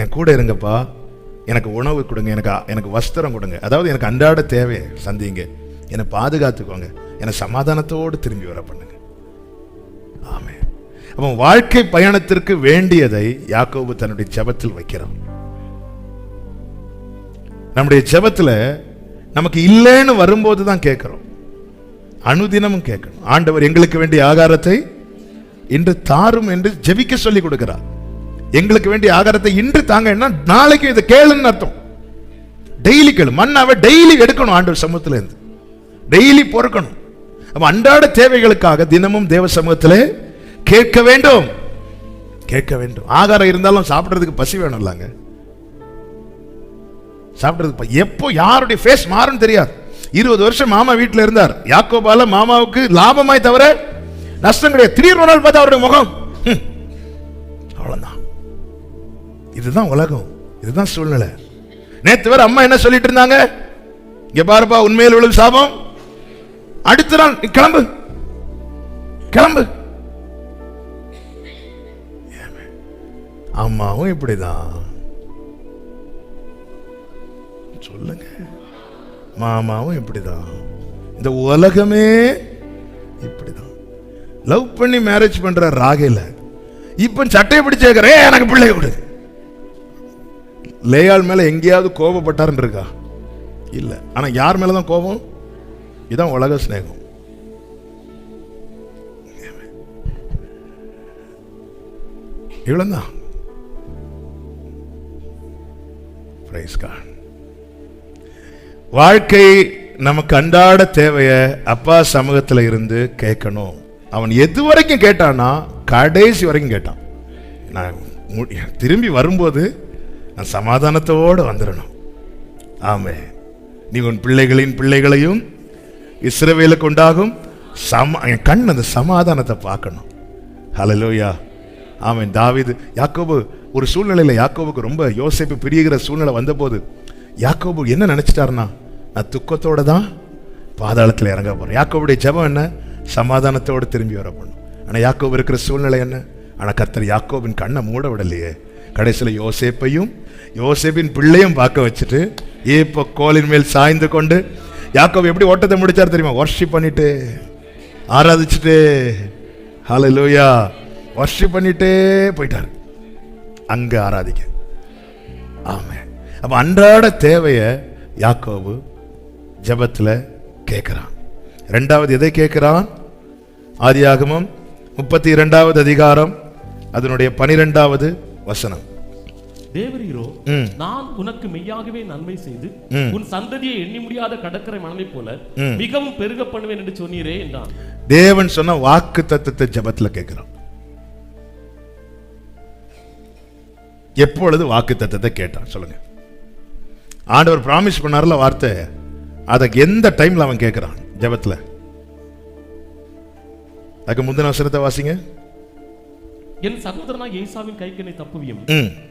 என் கூட இருங்கப்பா, எனக்கு உணவு கொடுங்க, எனக்கு வஸ்திரம் கொடுங்க, அதாவது எனக்கு அன்றாட தேவையை சந்திங்க, என்னை பாதுகாத்துக்கோங்க, என்னை சமாதானத்தோடு திரும்பி வர பண்ணுங்க. ஆமே. அப்போ வாழ்க்கை பயணத்திற்கு வேண்டியதை யாக்கோபு தன்னுடைய ஜெபத்தில் வைக்கிறான். நம்முடைய ஜெபத்தில் நமக்கு இல்லைன்னு வரும்போது தான் கேட்கிறோம், அனுதினமும் கேட்கணும். ஆண்டவர் எங்களுக்கு வேண்டிய ஆகாரத்தை இன்று தாரும் என்று ஜெபிக்க சொல்லி கொடுக்கிறார். எங்களுக்கு வேண்டிய ஆகாரத்தை இன்று தாங்க, நாளைக்கு இதை கேளுன்னு அர்த்தம். டெய்லி கேளு. மன்னாவை டெய்லி எடுக்கணும், ஆண்டவர் சமூகத்தில் இருந்து டெய்லி பொறுக்கணும். அப்ப அன்றாட தேவைகளுக்காக தினமும் தேவ சமூகத்திலே கேட்க வேண்டும், கேட்க வேண்டும். ஆகாரம் இருந்தாலும் சாப்பிடுறதுக்கு பசி வேணும் இல்லங்க, சாப்பிடுறதுக்கு. எப்போ யாருடைய ஃபேஸ் மாறும் தெரியாது. 20 வருஷம் மாமா வீட்டில் இருந்தார். யாக்கோபால மாமாவுக்கு லாபமாய் தவிர நஷ்டம் கிடையாது. திடீர்னு ஒரு நாள் பார்த்தா அவருடைய முகம், அவ்வளவுதான். இதுதான் உலகம், இதுதான் சூழ்நிலை. நேத்து வரை அம்மா என்ன சொல்லிட்டு இருந்தாங்க? இங்க பாருப்பா, உண்மையில் விழும் சாபம் அடுத்த நாள் கிளம்பு கிளம்பு. அம்மாவும் இப்படிதான், சொல்லுங்க, மாமாவும் இப்படிதான், இந்த உலகமே இப்படிதான். லவ் பண்ணி மேரேஜ் பண்ற ராகேல இப்ப சட்டையை பிடிச்சே எனக்கு பிள்ளை விடு. லேயாள் மேல எங்கேயாவது கோபப்பட்டாருன்னு இருக்கா? இல்ல. ஆனா யார் மேலதான் கோபம்? இதான் உலக ஸ்நேகம். இவ்வளவுதான். வாழ்க்கை நமக்கு அன்றாட தேவைய அப்பா சமூகத்தில் இருந்து கேட்கணும். அவன் எது வரைக்கும் கேட்டானா? கடைசி வரைக்கும் கேட்டான். நான் திரும்பி வரும்போது நான் சமாதானத்தோடு வந்துடணும். ஆமே, நீ உன் பிள்ளைகளின் பிள்ளைகளையும் இஸ்ரவேலுக்கு உண்டாகும் என் கண் அந்த சமாதானத்தை பார்க்கணும். ஹல்லேலூயா. ஆமென். தாவீது, யாக்கோபு ஒரு சூழ்நிலையில யாக்கோபுக்கு ரொம்ப யோசேப்பு பிரிகிற சூழ்நிலை வந்தபோது யாக்கோபு என்ன நினைச்சிட்டாருன்னா, நான் துக்கத்தோட தான் பாதாளத்தில் இறங்க போறேன். யாக்கோபுடைய ஜெபம் என்ன? சமாதானத்தோடு திரும்பி வர பண்ணும். ஆனா யாக்கோபு இருக்கிற சூழ்நிலை என்ன? ஆனா கர்த்தர் யாக்கோபின் கண்ணை மூட விடலையே. கடைசியில் யோசேப்பையும் யோசேப்பின் பிள்ளையும் பார்க்க வச்சுட்டு இப்போ கோலின் மேல் சாய்ந்து கொண்டு யாக்கோபு எப்படி ஓட்டத்தை முடிச்சார் தெரியுமா? வர்ஷிப் பண்ணிட்டு ஆராதிச்சுட்டு, ஹல்லேலூயா, வர்ஷிப் பண்ணிட்டே போயிட்டார் அங்க ஆராதிக்க. ஆமென். அப்ப அன்றாட தேவைய யாக்கோபு ஜெபத்துல கேட்கிறான். இரண்டாவது எதை கேட்கிறான்? ஆதியாகமம் 32வது அதிகாரம் அதனுடைய 12வது வசனம். தேவரீரோ, நான் உனக்கு மெய்யாகவே நன்மை செய்து உன் சந்ததியை எண்ணி முடியாத கடற்கரை மணலை போல மிகவும் பெருக பண்ணுவேன் என்று சொன்னீரே என்றான். தேவன் சொன்ன வாக்கு தத்தத்தை ஜெபத்துல கேட்கிறான். எப்பொழுது வாக்கு தத்தத்தை கேட்டான்? சொல்லுங்க. ஆண்டவர் பிராமிஸ் பண்ணார்ல வார்த்தை, அதை எந்த டைம்ல அவன் கேட்கிறான்? ஜெபத்துல. அதுக்கு முந்தின வசனத்தை வாசிங்க. என் சகோதரனாய் ஏசாவின் கைக்கு என்னை தப்புவியும்,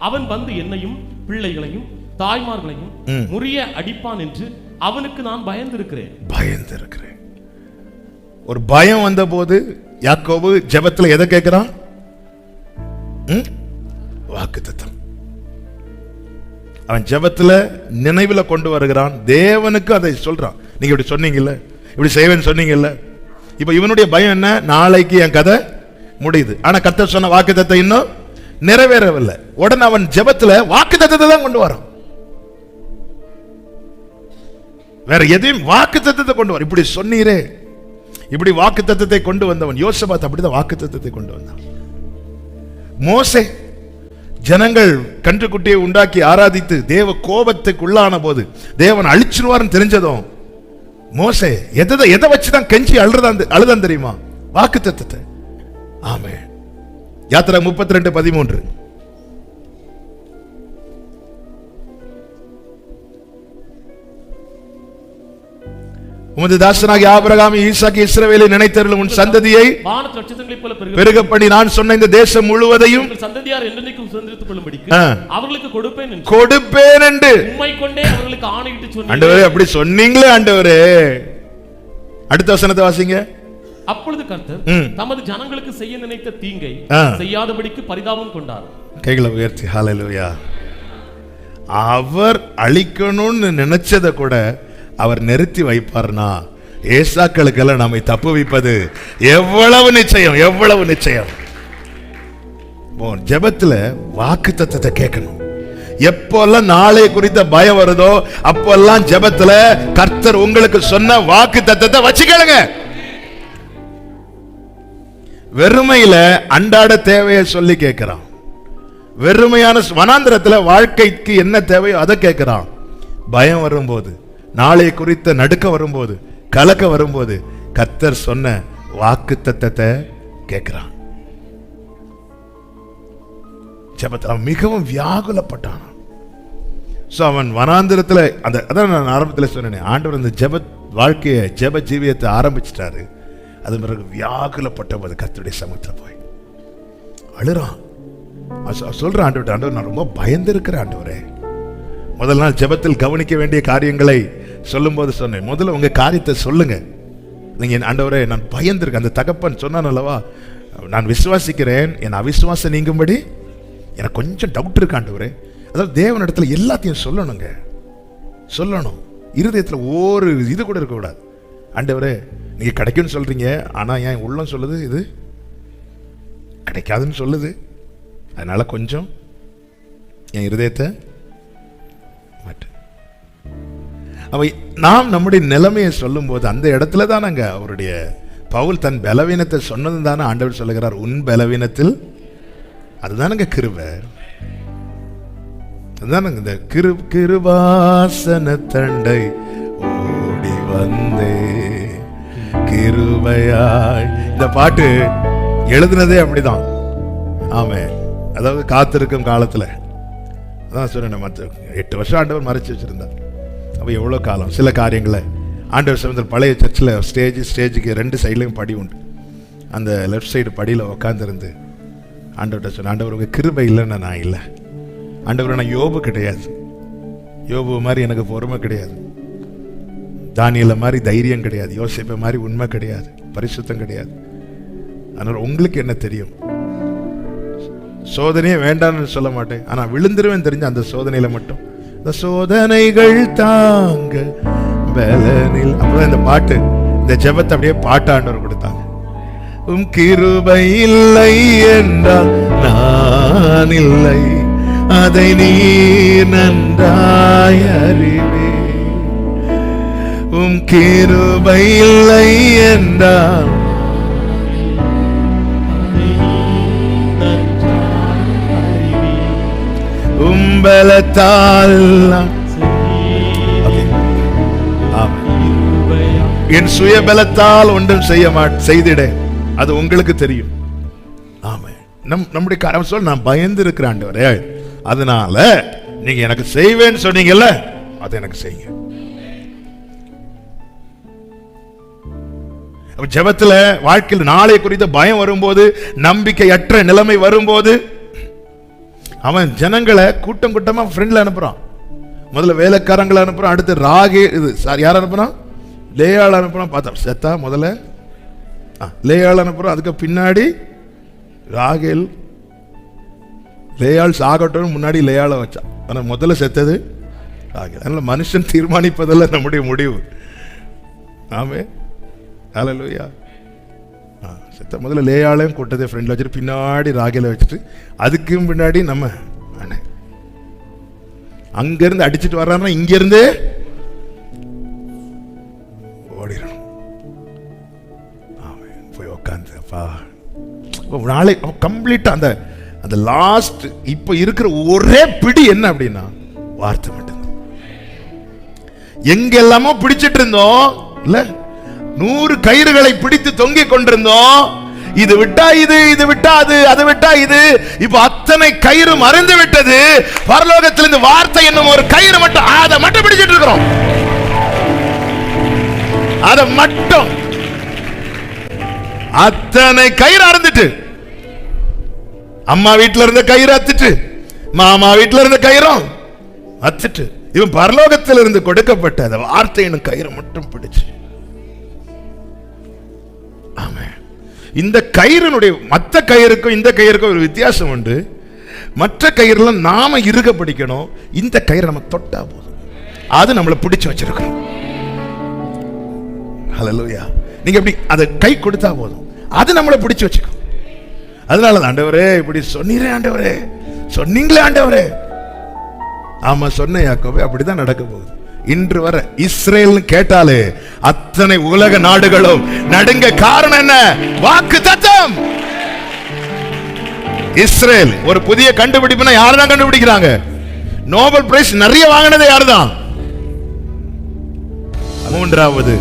அவன் வந்து என்னையும் பிள்ளைகளையும் தாய்மார்களையும் முறிய அடிப்பான் என்று அவனுக்கு நான் பயந்திருக்கிறேன். ஒரு பயம் வந்த போது யாக்கோபு ஜெபத்துல எதை கேட்கிறான்? வாக்குத்தத்தம். அவன் ஜெபத்துல நினைவுல கொண்டு வருகிறான். தேவனுக்கு அதை சொல்றான். நீங்க இப்படி சொன்னீங்கல்ல, இப்படி செய்வேன்னு சொன்னீங்கல்ல. இப்ப இவனுடைய பயம் என்ன? நாளைக்கு என் கதை முடியுது. ஆனா கர்த்தர் சொன்ன வாக்குத்தத்தத்தை இன்னும் நிறைவேறவில்லை. உடனே அவன் ஜெபத்துல வாக்குத்தத்தத்தை தான் கொண்டு வரான். வேற எதையும் வாக்குத்தத்தத்தை கொண்டு வர. இப்படி சொன்னீரே, இப்படி வாக்குத்தத்தத்தை கொண்டு வந்தவன் யோசபாத் அப்படிதான் வாக்குத்தத்தத்தை கொண்டு வந்தான். மோசே ஜனங்கள் கன்றுக்குட்டியை உண்டாக்கி ஆராதித்து தேவ கோபத்துக்கு உள்ளான போது தேவன் அழிச்சிருவார்னு தெரிஞ்சதும் மோசே எதை வச்சுதான் கெஞ்சி அழுதான் தெரியுமா? வாக்குத்தத்தத்தை. ஆமென். யாத்திரை 32:13. உமது தாசனாகிய ஆபிரகாம் ஈசாக்கு இஸ்ரவேலை நினைத்தருளும் உன் சந்ததியை பெருக பண்ணி நான் சொன்ன இந்த தேசம் முழுவதையும் சந்ததியார் என்றென்றைக்கும் சுதந்தரித்துக் கொள்ளும்படிக்கு அவர்களுக்கு கொடுப்பேன் என்று உம்மை கொண்டே அவர்களுக்கு ஆணையிட்டு சொன்னீர். ஆண்டவரே, அப்படி சொன்னீங்களே ஆண்டவரே. அடுத்த வசனத்தை வாசிங்க. அப்பொழுது கர்த்தர் தமது ஜனங்களுக்கு செய்ய நினைத்த தீங்கை செய்யாதபடிக்கு பரிதாபம் கொண்டார். கைகளை உயர்த்தி ஹல்லேலூயா. அவர் அழிக்கணும்னு நினைச்சதை கூட அவர் நிறுத்தி வைப்பார்னா ஏசாக்களுக்கெல்லாம் நம்மை தப்பு வைப்பது எவ்வளவு நிச்சயம், எவ்வளவு நிச்சயம். ஜெபத்துல வாக்குத்தத்தத்தை கேட்கணும். எப்பெல்லாம் நாளை குறித்த பயம் வருதோ அப்பெல்லாம் ஜெபத்துல கர்த்தர் உங்களுக்கு சொன்ன வாக்குத்தத்தத்தை வச்சுக்கலுங்க. வெறுமையில அன்றாட தேவையை சொல்லி கேட்கிறான். வெறுமையான வனாந்திரத்துல வாழ்க்கைக்கு என்ன தேவையோ அதை கேட்கிறான். பயம் வரும்போது, நாளை குறித்த நடுக்க வரும்போது, கலக்க வரும்போது கர்த்தர் சொன்ன வாக்குத்தத்தத்தை கேட்கிறான். ஜெபத்தில் அவன் மிகவும் வியாகுலப்பட்டான். அவன் வனாந்திரத்துல அதான் நான் ஆரம்பத்தில் சொன்னேன், ஆண்டவர் அந்த ஜெப வாழ்க்கையை ஜெப ஜீவியத்தை ஆரம்பிச்சிட்டாரு. அது பிறகு வியாகுலப்பட்ட போது கர்த்தருடைய சமூகத்தில் போய் அழுறான். சொல்றான், ஆண்டவர் நான் ரொம்ப பயந்து இருக்கிறேன் ஆண்டவரே, முதல் நாள் ஜெபத்தில் கவனிக்க வேண்டிய காரியங்களை சொல்லும்போது சொன்னேன், முதல்ல உங்க காரியத்தை சொல்லுங்க. நீங்க ஆண்டவரே நான் பயந்திருக்கேன், அந்த தகப்பன் சொன்னான் அல்லவா, நான் விசுவாசிக்கிறேன், என் அவிசுவாசம் நீங்கும்படி எனக்கு கொஞ்சம் டவுட் இருக்கு ஆண்டவரே. அதாவது தேவனிடத்துல எல்லாத்தையும் சொல்லணுங்க, சொல்லணும். இருதயத்தில் ஒரு இது கூட இருக்கக்கூடாது. ஆண்டவரே நீங்க கிடைக்கும்னு சொல்றீங்க, ஆனா என் உள்ளம் சொல்லுது இது கிடைக்காதுன்னு சொல்லுது, அதனால கொஞ்சம் என் இருதயத்தை மாற்று. அவ நாம் நம்முடைய நிலைமையை சொல்லும் போது அந்த இடத்துல தானங்க அவருடைய பவுல் தன் பலவீனத்தை சொன்னது தானே ஆண்டவர் சொல்லுகிறார், உன் பலவீனத்தில். அதுதானுங்க கிருபை, அதுதானுங்க இந்த கிருபாசன தண்டை ஓடி வந்தே கிருபையாய். இந்த பாட்டு எழுதுனதே அப்படிதான். ஆமே, அதாவது காத்திருக்கும் காலத்துல அதான் சொன்னேன், மற்ற 8 வருஷம் ஆண்டவர் மறைச்சு வச்சிருந்தார். அப்போ எவ்வளோ காலம் சில காரியங்களை ஆண்டவர் சமயத்தில் பழைய சர்ச்சில் ஸ்டேஜுக்கு 2 சைட்லையும் படி உண்டு. அந்த லெஃப்ட் சைடு படியில் உட்காந்துருந்து ஆண்டவர்கிட்ட சொன்னேன், ஆண்டவர் உங்கள் கிருபை இல்லைன்னா நான் இல்லை ஆண்டவர், நான் யோபு கிடையாது, யோபு மாதிரி எனக்கு பொறுமை கிடையாது, தானியேல மாதிரி தைரியம் கிடையாது, யோசேப்பு மாதிரி உண்மை கிடையாது, பரிசுத்தம் கிடையாது. அதனால் உங்களுக்கு என்ன தெரியும்? சோதனையே வேண்டாம்னு சொல்ல மாட்டேன், ஆனால் விழுந்துருவேன் தெரிஞ்ச அந்த சோதனையில் மட்டும் சோதனைகள் தாங்க பலனில். அப்பதான் இந்த பாட்டு, இந்த ஜெபத்தை அப்படியே பாட்டாண்டவர் கொடுத்தாங்க. உம் கிருபை இல்லை என்றால் நான் இல்லை, அதை நீ நன்றாய் அறிவே. உம் கிருபை இல்லை என்றால் உம்பலத்தால் என் சுயபலத்தால் ஒன்றும் செய்திட அது உங்களுக்கு தெரியும். ஆமா, நம்முடைய காரணம் சொல்ல நான் பயந்து இருக்கிற ஆண்டவரே, அதனால நீங்க எனக்கு செய்வேன்னு சொன்னீங்கல்ல, அதை எனக்கு செய்யுங்க. ஜெபத்துல வாழ்க்கையில் நாளை குறித்த பயம் வரும்போது, நம்பிக்கையற்ற நிலைமை வரும்போது, அவன் ஜனங்களை கூட்டம் கூட்டமா ஃப்ரெண்ட்ல அனுப்புறான். முதல்ல வேலைக்காரங்களை அனுப்புறான், அடுத்து யார் அனுப்புறான்? லேயாள் அனுப்புறான். பார்த்தா செத்தா முதல்ல லேயாள் அனுப்புறான், அதுக்கு பின்னாடி ராகேல். லேயாள் சாகட்டும் முன்னாடி லேயாளை வச்சான், ஆனா முதல்ல செத்தது ராகேல். அதனால மனுஷன் தீர்மானிப்பதில்லை நம்முடைய முடிவு. ஆமே, ஹல்லேலூயா. செத்த முதல்ல லேயாளையும் கூட்டத்தை ஃப்ரெண்ட்ல வச்சுட்டு பின்னாடி ராகேல வச்சுட்டு அதுக்கும் பின்னாடி நம்ம அங்கிருந்து அடிச்சுட்டு வர்றாருன்னா இங்கிருந்து ஓடிடணும். போய் உட்காந்து அப்பா நாளை கம்ப்ளீட்டா அந்த அந்த லாஸ்ட் இப்ப இருக்கிற ஒரே பிடி என்ன அப்படின்னா வார்த்தை மட்டும்தான். எங்கெல்லாமோ பிடிச்சிட்டு இருந்தோம் இல்ல, 100 கயிறுகளை பிடித்து தொங்கிக் கொண்டிருந்தோம். இது விட்டா இது, இது விட்டா அது, அது விட்டா இது. இப்ப அத்தனை கயிறு மறைந்து விட்டது. பரலோகத்தில் இந்த வார்த்தை என்னும் ஒரு கயிறு மட்டும், அதை மட்டும் பிடிச்சிட்டு இருக்கிறோம். அதை மட்டும், அத்தனை கயிறு அறுந்துட்டு, அம்மா வீட்டுல இருந்த கயிறு அத்துட்டு, மாமா வீட்டுல இருந்த கயிறும் அத்துட்டு, இவன் பரலோகத்தில் இருந்து கொடுக்கப்பட்ட அந்த வார்த்தை என்னும் கயிறு மட்டும் பிடிச்சு. இந்த கயிறுனுடைய மற்ற கயிறுக்கும் இந்த கயிறுக்கும் ஒரு வித்தியாசம் உண்டு. மற்ற கயிறுல நாம இருக்க பிடிக்கணும், இந்த கயிறு நம்ம தொட்டா போதும், அது நம்மளை பிடிச்சு வச்சிருக்கணும். ஹல்லேலூயா. நீங்க எப்படி அதை கை கொடுத்தா போதும், அது நம்மளை பிடிச்சு வச்சுக்கும். அதனால ஆண்டவரே இப்படி சொன்னீரே, ஆண்டவரே சொன்னீங்களே ஆண்டவரே. ஆமா சொன்ன யாக்கோபே, அப்படிதான் நடக்க போகுது. இன்று வர இஸ்ரேல் கேட்டாலே அத்தனை உலக நாடுகளும் நடுங்க. காரணம் என்ன? வாக்கு தத்தம். இஸ்ரேல் ஒரு புதிய கண்டுபிடிப்புனா யாருதான் கண்டுபிடிக்கிறாங்க? நோபல் பிரைஸ் நிறைய வாங்கினது யாருதான்? மூன்றாவது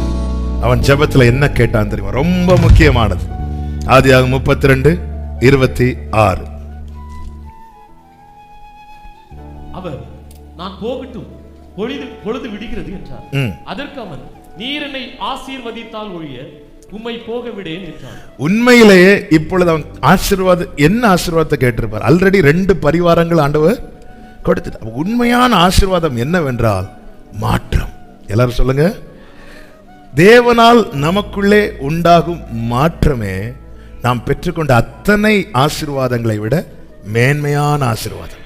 அவன் ஜெபத்துல என்ன கேட்டான் தெரியுமா? ரொம்ப முக்கியமானது. ஆதியாகமம் 32:26. அவர் நான் போகட்டும், பொழுது விடுகிறது என்றார். அதற்கு அவன், நீர் என்னை ஆசீர்வதித்தால் ஒழிய உம்மை போக விடேன் என்றான். உண்மையிலேயே இப்பொழுது அவன் ஆசீர்வாதம், என்ன ஆசீர்வாதத்தை கேட்டிருப்பார்? ஆல்ரெடி 2 பரிவாரங்கள் ஆண்டவர் கொடுத்துட்டு. உண்மையான ஆசீர்வாதம் என்னவென்றால் மாற்றம். எல்லாரும் சொல்லுங்க, தேவனால் நமக்குள்ளே உண்டாகும் மாற்றமே நாம் பெற்றுக்கொண்ட அத்தனை ஆசீர்வாதங்களை விட மேன்மையான ஆசீர்வாதம்.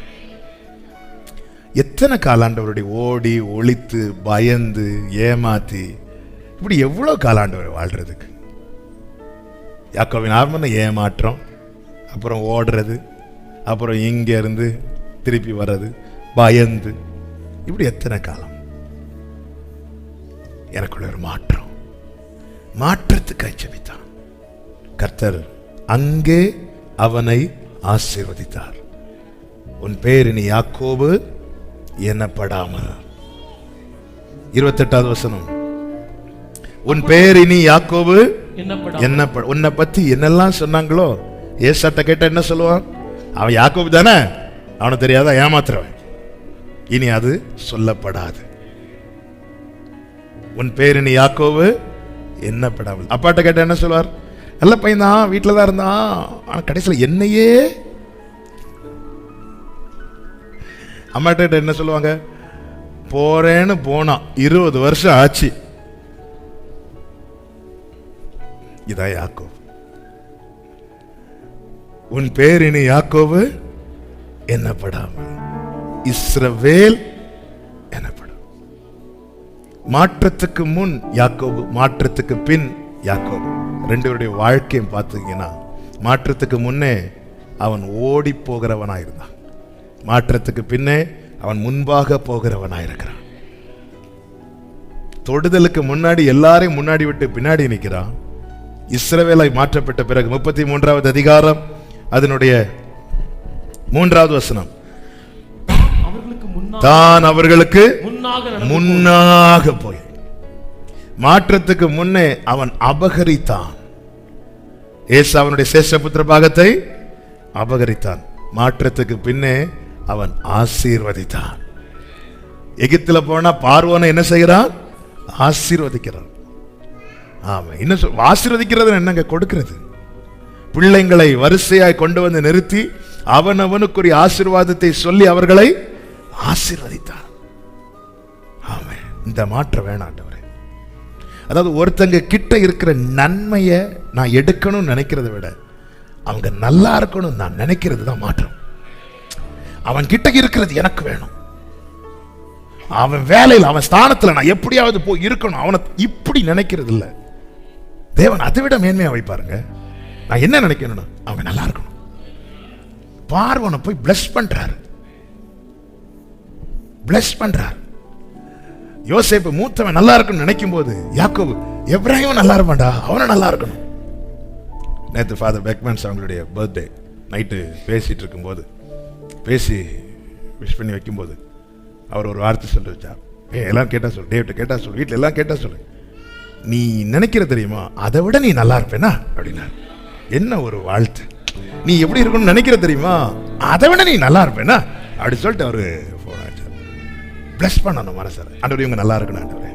எத்தனை காலாண்டவருடைய ஓடி ஒளித்து பயந்து ஏமாத்தி இப்படி எவ்வளவு காலாண்டவர் வாழ்றதுக்கு. யாக்கோபின் ஆரம்பம் ஏமாற்றம், அப்புறம் ஓடுறது, அப்புறம் இங்க இருந்து திருப்பி வர்றது, பயந்து, இப்படி எத்தனை காலம். எனக்குள்ள ஒரு மாற்றம், மாற்றத்துக்காய் ஜெபித்தான். கர்த்தர் அங்கே அவனை ஆசீர்வதித்தார். உன் பேர் இனி யாக்கோபு எனப்படாமல். 28வது வசனம், உன் பேர் இனி யாக்கோபு என்னப்பட. உன்னை பத்தி என்னெல்லாம் சொன்னாங்களோ ஏசாட்ட கேட்ட என்ன சொல்லுவான்? அவன் யாக்கோபு தானே, அவனுக்கு தெரியாத ஏமாத்துறவன். இனி அது சொல்லப்படாது. உன் பேர் இனி யாக்கோபு என்னப்படாமல். அப்பாட்ட கேட்ட என்ன சொல்வார்? நல்ல பையன் தான், வீட்டில் தான் இருந்தான், ஆனா கடைசியில் என்னையே. அம்மாட்ட என்ன சொல்லுவாங்க? போறேன்னு போனான், 20 வருஷம் ஆச்சு. இதான் யாக்கோபு. உன் பேர் இனி யாக்கோபு என்னப்படாமல் இஸ்ரவேல் எனப்படும். மாற்றத்துக்கு முன் யாக்கோபு, மாற்றத்துக்கு பின் யாக்கோபு. ரெண்டு பேருடைய வாழ்க்கையும் பார்த்தீங்கன்னா, மாற்றத்துக்கு முன்னே அவன் ஓடி போகிறவனாயிருந்தான், மாற்றத்துக்கு பின்னே அவன் முன்பாக போகிறவனாயிருக்கிறான். தொடுதலுக்கு முன்னாடி எல்லாரையும் முன்னாடி விட்டு பின்னாடி நிற்கிறான். இஸ்ரவேலாய் மாற்றப்பட்ட பிறகு 33வது அதிகாரம் அதனுடைய 3வது வசனம், தான் அவர்களுக்கு முன்னாக போய். மாற்றத்துக்கு முன்னே அவன் அபகரித்தான். ஏசாவனுடைய சேஷபுத்திர பாகத்தை அபகரித்தான். மாற்றத்துக்கு பின்னே அவன் ஆசீர்வதித்தான். எகிப்தில் போனா பார்வோனை என்ன செய்கிறான்? ஆசீர்வதிக்கிறான். ஆமா, என்ன ஆசீர்வதிக்கிறது? என்னங்க கொடுக்கிறது? பிள்ளைங்களை வரிசையாய் கொண்டு வந்து நிறுத்தி அவனவனுக்குரிய ஆசீர்வாதத்தை சொல்லி அவர்களை ஆசீர்வதித்தான். ஆமா, இந்த மாற்றம் வேணாண்டவரே. அதாவது ஒருத்தங்க கிட்ட இருக்கிற நன்மையை நான் எடுக்கணும்னு நினைக்கிறத விட அவங்க நல்லா இருக்கணும் நான் நினைக்கிறது தான் மாற்றம். அவன் கிட்ட இருக்கிறது எனக்கு வேணும். அவன் வேலையில் அவன் ஸ்தானத்தில் நான் எப்படியாவது போய் இருக்கணும், அவனை இப்படி நினைக்கிறது இல்லை. தேவன் அதை விட மேன்மையா வைப்பாருங்க. நான் என்ன நினைக்கணும்னா அவன் நல்லா இருக்கணும். பார்வனை போய் பிளஸ் பண்றாரு, பிளஸ் பண்றாரு. யோசேப்பு மூத்தவன் நல்லா இருக்கணும் நினைக்கும் போது யாக்கோபு எப்ராஹிம் நல்லா இருப்பான்டா, அவனை நல்லா இருக்கணும். நேற்று ஃபாதர் பெக்மன்ஸ் அவங்களுடைய பர்த்டே நைட்டு பேசிட்டு இருக்கும்போது, பேசி விஷ் பண்ணி வைக்கும்போது அவர் ஒரு வார்த்தை சொல்லி வச்சார். எல்லாம் கேட்டா சொல்லு, டேவிட்ட கேட்டா சொல்லு, வீட்டில் எல்லாம் கேட்டா சொல்லு, நீ நினைக்கிற தெரியுமா அதை விட நீ நல்லா இருப்பேனா அப்படின்னா. என்ன ஒரு வாழ்த்து! நீ எப்படி இருக்கணும்னு நினைக்கிற தெரியுமா அதை விட நீ நல்லா இருப்பேனா அப்படி சொல்லிட்டு அவரு போன் அடிச்சார். பிளஸ் பண்ணணும் மனசார. ஆண்டவர் இவங்க நல்லா இருக்கணும் ஆண்டவரே.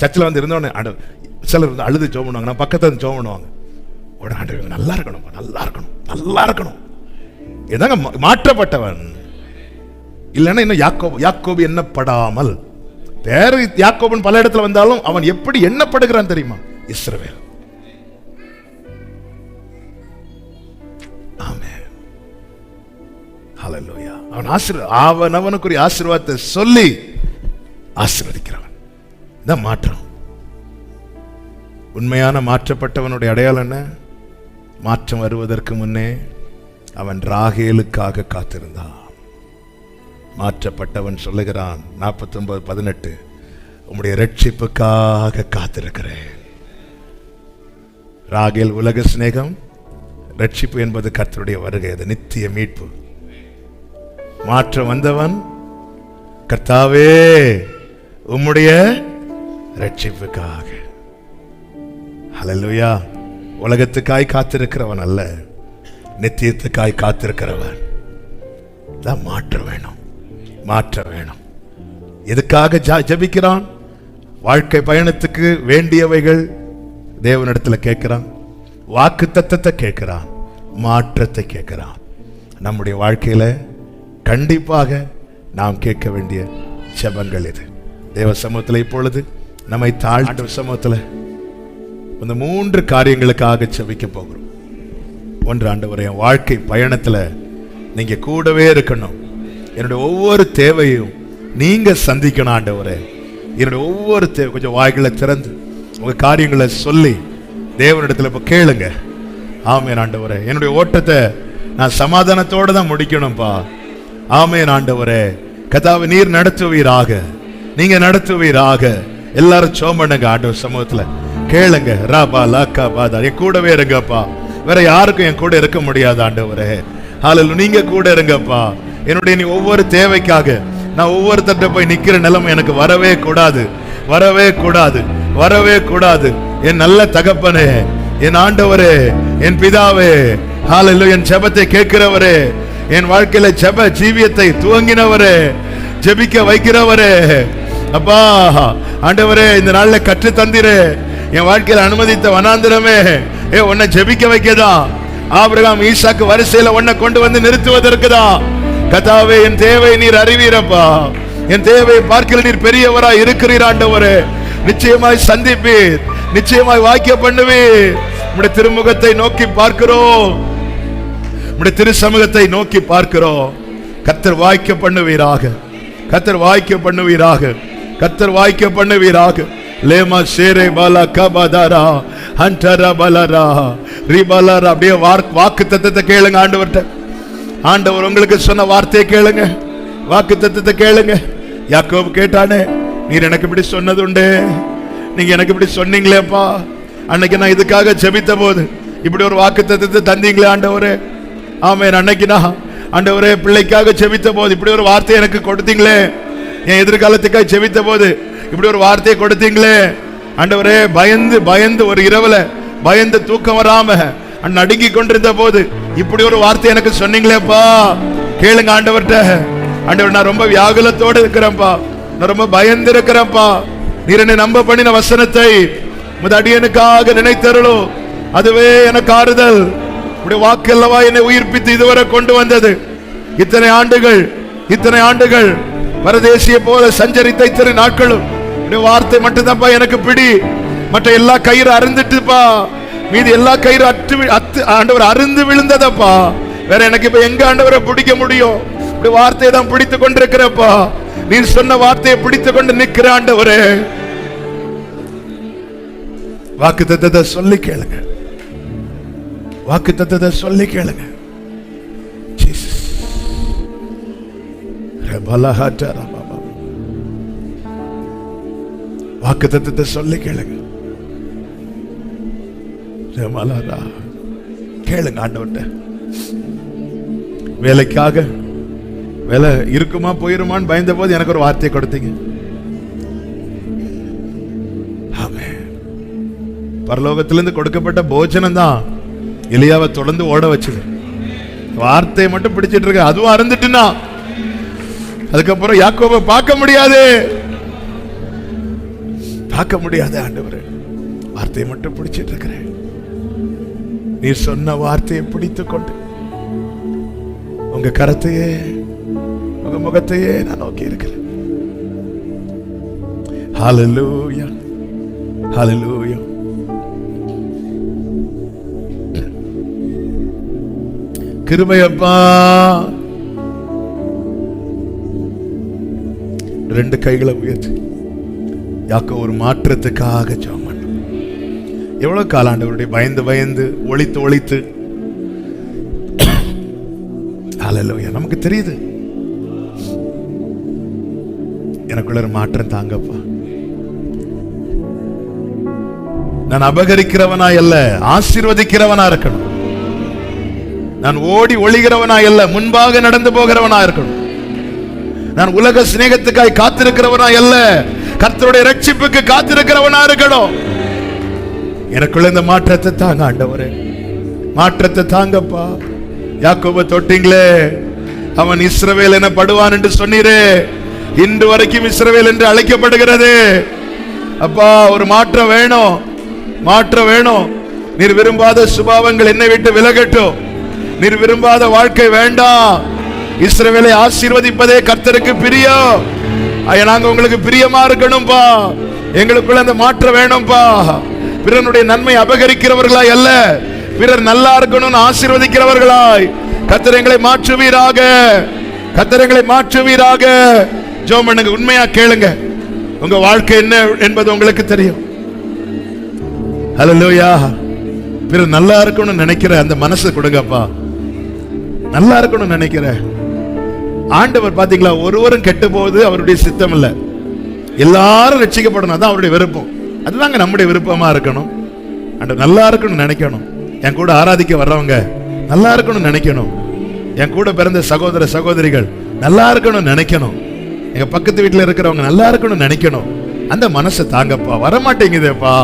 சர்ச்சில் வந்து இருந்தோடனே ஆண்டவர் சிலர் வந்து அழுது ஜெபம் பண்ணுவாங்க, நான் பக்கத்தில் வந்து ஜெபம் பண்ணுவாங்க. உடனே ஆண்டவர் இவங்க நல்லா இருக்கணும், நல்லா இருக்கணும், நல்லா இருக்கணும். இதாங்க மாற்றப்பட்டவன். இல்லைன்னா இன்னும் யாக்கோபு எண்ணப்படாமல். வேற யாக்கோபன் பல இடத்துல வந்தாலும் அவன் எப்படி எண்ணப்படுகிறான் தெரியுமா? இஸ்ரவேல். ஆமென், ஹல்லேலூயா. அவன் அவனுக்குரிய ஆசீர்வாதத்தை சொல்லி ஆசீர்வதிக்கிறவன். இதான் மாற்றம். உண்மையான மாற்றப்பட்டவனுடைய அடையாளம் என்ன? மாற்றம் வருவதற்கு முன்னே அவன் ராகேலுக்காக காத்திருந்தான். மாற்றப்பட்டவன் சொல்லுகிறான் 49:18, உம்முடைய ரட்சிப்புக்காக காத்திருக்கிறேன். ராகேல் உலக சிநேகம், ரட்சிப்பு என்பது கர்த்தருடைய வருகை, அது நித்திய மீட்பு. மாற்றம் வந்தவன் கர்த்தாவே உம்முடைய ரட்சிப்புக்காக. ஹல்லேலூயா. உலகத்துக்காய் காத்திருக்கிறவன் அல்ல, நித்தியத்துக்காய் காத்திருக்கிறவன். தான் மாற்ற வேணும், மாற்ற வேணும். எதுக்காக ஜெபிக்கிறான்? வாழ்க்கை பயணத்துக்கு வேண்டியவைகள் தேவனிடத்தில் கேட்கிறான், வாக்கு தத்தத்தை கேட்கிறான், மாற்றத்தை கேட்கிறான். நம்முடைய வாழ்க்கையில கண்டிப்பாக நாம் கேட்க வேண்டிய ஜெபங்கள் இது. தேவ சமூகத்தில் இப்பொழுது நம்மை தாழ்ந்த சமூகத்தில் இந்த 3 காரியங்களுக்காக ஜெபிக்க போகிறோம். ஒன்று, ஆண்டவரே, என் வாழ்க்கை பயணத்தில் நீங்க கூடவே இருக்கணும். என்னுடைய ஒவ்வொரு தேவையும் நீங்க சந்திக்கணும் ஆண்டவரே. என்னுடைய ஒவ்வொரு தேவை, கொஞ்சம் வாய்களை திறந்து உங்க காரியங்களை சொல்லி தேவனிடத்துல இப்ப கேளுங்க. ஆமேன் ஆண்டவரே. என்னுடைய ஓட்டத்தை நான் சமாதானத்தோடு தான் முடிக்கணும்பா. ஆமேன் ஆண்டவரே. கர்த்தாவே, நீர் நடத்துவீராக, நீங்க நடத்துவீராக. எல்லாரும் ஜெபம் பண்ணுங்க ஆண்டவர் சமூகத்துல. கேளுங்க. ராபா லாக்கா பாதா, என் கூடவே இருங்கப்பா. வேற யாருக்கும் என் கூட இருக்க முடியாது ஆண்டவரே. ஹல்லேலூயா, நீங்க கூட இருங்கப்பா. என்னுடைய நீ ஒவ்வொரு தேவைக்காக நான் ஒவ்வொருத்தட்ட போய் நிக்கிற நிலைமை எனக்கு வரவே கூடாது, வரவே கூடாது, வரவே கூடாது. என் நல்ல தகப்பனே, என் ஆண்டவரே, என் பிதாவே, ஹல்லேலூயா, என் ஜெபத்தை கேட்கிறவரே, என் வாழ்க்கையில ஜெப ஜீவியத்தை துவங்கினவரே, ஜெபிக்க வைக்கிறவரே, அப்பா ஆண்டவரே, இந்த நாள்ல கற்று தந்திரே, என் வாழ்க்கையில அனுமதித்த வனாந்திரமே, உன்னை ஜெபிக்க வைக்கதான். ஆபிரகாம் ஈசாக்கு வரிசையில உன்னை கொண்டு வந்து நிறுத்துவதற்குதான். கர்த்தாவே, என் தேவை நீர் அறிவீரப்பா. என் தேவையை பார்க்கிற நீர் பெரியவராய் இருக்கிறீர் ஆண்டவரே. நிச்சயமாய் சந்திப்பீர், நிச்சயமாய் வாக்கிய பண்ணுவீர். உம்முடைய திருமுகத்தை நோக்கி பார்க்கிறோம், உம்முடைய திரு சமூகத்தை நோக்கி பார்க்கிறோம். கர்த்தர் வாக்கிய பண்ணுவீராக, கர்த்தர் வாக்கிய பண்ணுவீராக, கர்த்தர் வாக்கிய பண்ணுவீராக. லேமா ஷேரே பாலா கபாதாரா ஹண்டரா பலரா ரிபலரா. அப்படியே வாக்கு தத்தத்தை கேளுங்க ஆண்டவர்கிட்ட. ஆண்டவர் உங்களுக்கு சொன்ன வார்த்தையை கேளுங்க, வாக்கு தத்தத்தை கேளுங்க. யாக்கோபு கேட்டானே, நீர் எனக்கு இப்படி சொன்னது உண்டு, நீங்க எனக்கு இப்படி சொன்னீங்களேப்பா. அன்னைக்கு நான் இதுக்காக ஜெபித்த போது இப்படி ஒரு வாக்கு தத்தத்தை தந்தீங்களே ஆண்டவரே. ஆமென். அன்னைக்கு நான் ஆண்டவரே பிள்ளைக்காக ஜெபித்த போது இப்படி ஒரு வார்த்தை எனக்கு கொடுத்தீங்களே. என் எதிர்காலத்துக்காக ஜெபித்த போது இப்படி ஒரு வார்த்தையை கொடுத்தீங்களே ஆண்டவரே. பயந்து பயந்து ஒரு இரவுல பயந்து தூக்கம் வராம நடுங்கி கொண்டிருந்த போது இப்படி ஒரு வார்த்தை எனக்கு சொன்னீங்களேப்பா. கேளுங்க ஆண்டவர்கிட்ட. ஆண்டவர், நான் ரொம்ப வியாகுலத்தோடு இருக்கிறேன்ப்பா, நான் ரொம்ப பயந்து இருக்கிறேன்ப்பா. நீர் என்னை நம்ப பண்ணின வசனத்தை அடியனுக்காக நினைத்தருளும், அதுவே எனக்கு ஆறுதல். உடைய வாக்கு அல்லவா என்னை உயிர்ப்பித்து இதுவரை கொண்டு வந்தது. இத்தனை ஆண்டுகள் பரதேசிய போல சஞ்சரித்த இத்தனை நாட்களும் உடைய வார்த்தை மட்டும்தான்ப்பா எனக்கு பிடி. மற்ற எல்லா கயிறு அருந்துட்டுப்பா, மீதி எல்லா கயிறு ஆண்டவர் அருந்து விழுந்ததப்பா. வேற எனக்கு இப்ப எங்க ஆண்டவரை பிடிக்க முடியும்? உடைய வார்த்தையை தான் பிடித்து கொண்டிருக்கிறப்பா. நீர் சொன்ன வார்த்தையை பிடித்து கொண்டு நிற்கிற ஆண்டவரே. வாக்கு தத்தத்தை சொல்லி கேளுங்க, வாக்கு தத்தத்தை சொல்லி கேளுங்க. வாக்கு தத்தத்தை சொல்லி கேளுங்க. கேளுங்க ஆண்டவர்கிட்ட. வேலைக்காக வேலை இருக்குமா போயிருமான்னு பயந்த போது எனக்கு ஒரு வார்த்தையை கொடுத்தீங்க. பரலோகத்திலிருந்து கொடுக்கப்பட்ட போஜனம் தான் எலியாவை தொடர்ந்து ஓட வச்சது. வார்த்தையை மட்டும் பிடிச்சிட்டு இருக்க, அதுவும் அறந்துட்டுனா அதுக்கப்புறம் யாக்கோபை பார்க்க முடியாது, பார்க்க முடியாது. ஆண்டவரே, வார்த்தையை மட்டும் பிடிச்சிட்டு இருக்கிறேன். நீர் சொன்ன வார்த்தையை பிடித்துக் கொண்டு உங்க கரத்தையே உங்க முகத்தையே நான் நோக்கி இருக்கிறேன். ஹல்லேலூயா, ஹல்லேலூயா. கிருபையப்பா. 2 கைகளை உயர்த்தி யாக்கோபு ஒரு மாற்றத்துக்காக ஜெபம் பண்ண. எவ்வளவு காலாண்டவருடைய பயந்து பயந்து ஒளித்து ஒளித்து. ஹல்லேலூயா. நமக்கு தெரியுது எனக்குள்ள ஒரு மாற்றம் தாங்கப்பா. நான் அபகரிக்கிறவனா அல்ல, ஆசீர்வதிக்கிறவனா இருக்கணும். நான் ஓடி ஒளிகிறவனா அல்ல, முன்பாக நடந்து போகிறவனா இருக்கணும். நான் உலக சிநேகத்துக்காய் காத்திருக்கிறவனா அல்ல, கர்த்தருடைய ரட்சிப்புக்கு காத்திருக்கிறவனா இருக்கணும். எனக்குள்ள இந்த மாற்றத்தை தாங்க ஆண்டவரே, மாற்றத்தை தாங்கப்பா. யாக்கோபை தொட்டீங்களே, அவன் இஸ்ரவேல் என படுவான் என்று சொன்னீரே. இன்று வரைக்கும் இஸ்ரவேல் என்று அழைக்கப்படுகிறது. அப்பா, ஒரு மாற்றம் வேணும், மாற்றம் வேணும். நீர் விரும்பாத சுபாவங்கள் என்னை விட்டு விலகட்டும். நீர் விரும்பாத வாழ்க்கை வேண்டாம். இஸ்ரவேலை ஆசீர்வதிப்பதே கர்த்தருக்கு பிரியம். ஐயா, நாங்க உங்களுக்கு பிரியமா இருக்கணும்பா. எங்களுக்குள்ள அந்த மாற்றம் வேணும்பா. பிறனுடைய நன்மை அபகரிக்கிறவர்களாய் அல்ல, பிறர் நல்லா இருக்கணும்னு ஆசீர்வதிக்கிறவர்களாய் கர்த்தர் எங்களை மாற்றுவீராக. கர்த்தர் எங்களை மாற்றுவீராக. ஜெபம் பண்ணுங்க, உண்மையா கேளுங்க. உங்க வாழ்க்கை என்ன என்பது உங்களுக்கு தெரியும். ஹல்லேலூயா. பிறர் நல்லா இருக்கணும்னு நினைக்கிற அந்த மனசு கொடுங்கப்பா. நல்லா இருக்கணும்னு நினைக்கிற ஆண்டவர் பாத்தீங்களா, ஒருவரும் கெட்டு போகுது அவருடைய சித்தம் இல்ல. எல்லாரும் ரட்சிக்கப்படணும், அதான் அவருடைய விருப்பம். அதுதாங்க நம்முடைய விருப்பமா இருக்கணும். ஆண்டவர் நல்லா இருக்கணும்னு நினைக்கணும். என் கூட ஆராதிக்க வர்றவங்க நல்லா இருக்கணும்னு நினைக்கணும். என் கூட பிறந்த சகோதர சகோதரிகள் நல்லா இருக்கணும்னு நினைக்கணும். எங்க பக்கத்து வீட்டுல இருக்கிறவங்க நல்லா இருக்கணும்னு நினைக்கணும். அந்த மனசை தாங்கப்பா. வரமாட்டேங்குதேப்பா,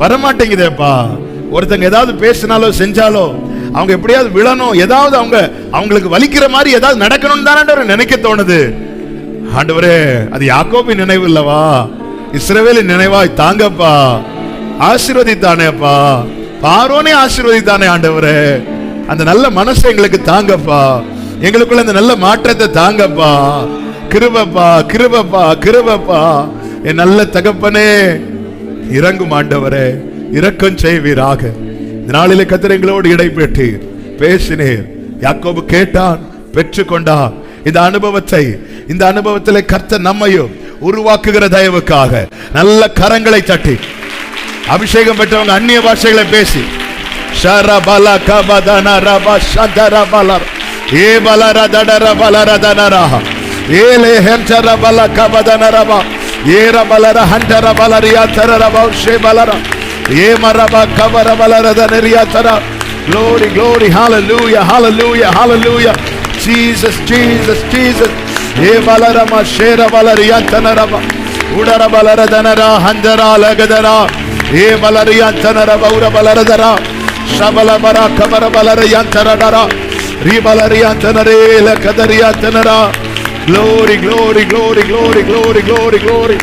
வரமாட்டேங்குதேப்பா. ஒருத்தங்க ஏதாவது பேசினாலோ செஞ்சாலோ அவங்க எப்படியாவது விழணும், ஏதாவது அவங்களுக்கு வலிக்கிற மாதிரி ஏதாவது நடக்கணும்னு தானே நினைக்க தோணுது. ஆண்டவரே, அது யாக்கோபின் நினைவு இல்லவா, இஸ்ரவேலின் நினைவாய் தாங்கப்பா. ஆசீர்வதித்தானேப்பா, பார்வோனே ஆசீர்வதித்தானே. ஆண்டவரே, அந்த நல்ல மனசை எங்களுக்கு தாங்கப்பா. எங்களுக்குள்ள அந்த நல்ல மாற்றத்தை தாங்கப்பா. கிருபப்பா, கிருபப்பா, கிருபப்பா. என் நல்ல தகப்பனே, இறங்கும் ஆண்டவரே, இரக்கம் செய்வீராக. இந்த நாளிலே கர்த்தர் எங்களோடு இடைபெற்றீர், பேசினீர். யாக்கோபு கேட்டான், பெற்றுக்கொண்டான். இந்த அனுபவத்திலே கர்த்தர் நம்மையும் உருவாக்குகிற தயவுக்காக நல்ல கரங்களை தட்டி அபிஷேகம் பெற்றவங்க அந்நிய பாஷைகளை பேசி ஷரபல கபதன ரப ஷதரபல ஏபலர தடர பலர தனரா ஏலே ஹெம்சர பல கபதன ரப ஏரபலர ஹண்டர பலரியா தரரப ஷேபலர ஏமரப கபர பலர தனரியா தர. Glory, glory, hallelujah, hallelujah, hallelujah. Jesus, Jesus, Jesus. ஏபலரம ஷேரபலரியா தனரப உடர பலர தனரா ஹண்டரா லகதரா ஏபலரியா தனரப உர பலரதரா ஷபல பர கபர பலரியா தரடரா ரிபலரியா தனரே லகதரியா தனரா. Glory, glory, glory, glory, glory, glory, glory.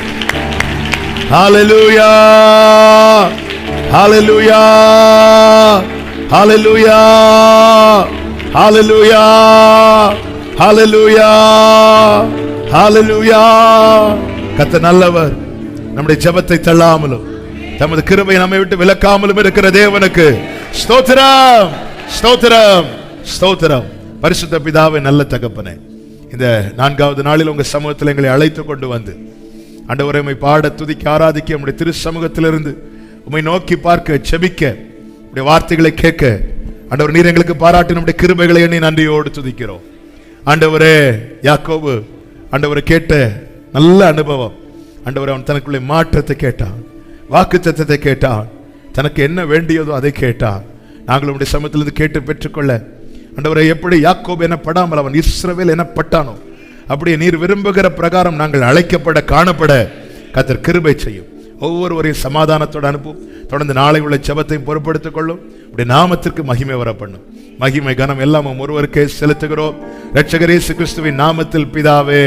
Hallelujah, hallelujah, hallelujah, hallelujah, hallelujah, hallelujah. கர்த்தர் நல்லவர். நம்முடைய ஜெபத்தை தள்ளாமலும் தமது கிருபை நம்மை விட்டு விலக்காமலும் இருக்கிற தேவனுக்கு ஸ்தோத்திரம், ஸ்தோத்திரம், ஸ்தோத்திரம். பரிசுத்த பிதாவே, நல்ல தகப்பனே, இந்த 4வது நாளில் உங்க சமூகத்தில் எங்களை அழைத்து கொண்டு வந்து ஆண்டவரே, உம்மை பாட, துதிக்க, ஆராதிக்க, உம்முடைய திரு சமூகத்திலிருந்து உம்மை நோக்கி பார்க்க, செபிக்க, உம்முடைய வார்த்தைகளை கேட்க ஆண்டவர் நீர் எங்களுக்கு பாராட்டி நம்முடைய கிருபைகளை எண்ணி நன்றியோடு துதிக்கிறோம். ஆண்டவரே, யாக்கோபு ஆண்டவரை கேட்ட நல்ல அனுபவம். ஆண்டவரே, அவன் தனக்குள்ளே மாற்றத்தை கேட்டான், வாக்குத்தத்தத்தை கேட்டான், தனக்கு என்ன வேண்டியதோ அதை கேட்டான். நாங்கள் உம்முடைய சமூகத்திலிருந்து கேட்டு பெற்றுக்கொள்ள ஆண்டவரே, எப்படி யாக்கோபு எனப்படாமல் அவன் இஸ்ரவேல் எனப்பட்டானோ அப்படியே நீர் விரும்புகிற பிரகாரம் நாங்கள் அழைக்கப்பட, காணப்பட கர்த்தர் கிருபை செய்யும். ஒவ்வொருவரையும் சமாதானத்தோடு அனுப்பும். தொடர்ந்து நாளை உள்ள ஜெபத்தையும் பொறுப்படுத்திக் கொள்ளும். உடைய நாமத்திற்கு மகிமை வர பண்ணும். மகிமை கனம் எல்லாம் ஒருவருக்கே செலுத்துகிறோம், இரட்சகர் இயேசு கிறிஸ்துவின் நாமத்தில் பிதாவே,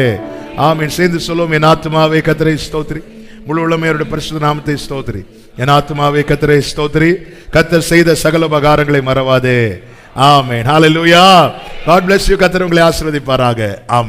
ஆமென். சேர்ந்து சொல்லுவோம், என் ஆத்துமாவே கர்த்தரை ஸ்தோத்திரி, முழு உள்ளமையோட பரிசுத்த நாமத்தை ஸ்தோத்திரி. என் ஆத்துமாவே கர்த்தரை ஸ்தோத்திரி, கர்த்தர் செய்த சகல உபகாரங்களை மறவாதே. ஆமென். ஹல்லேலூயா. God bless you. கர்த்தர் உங்களை ஆசீர்வதிப்பாராக. ஆமென்.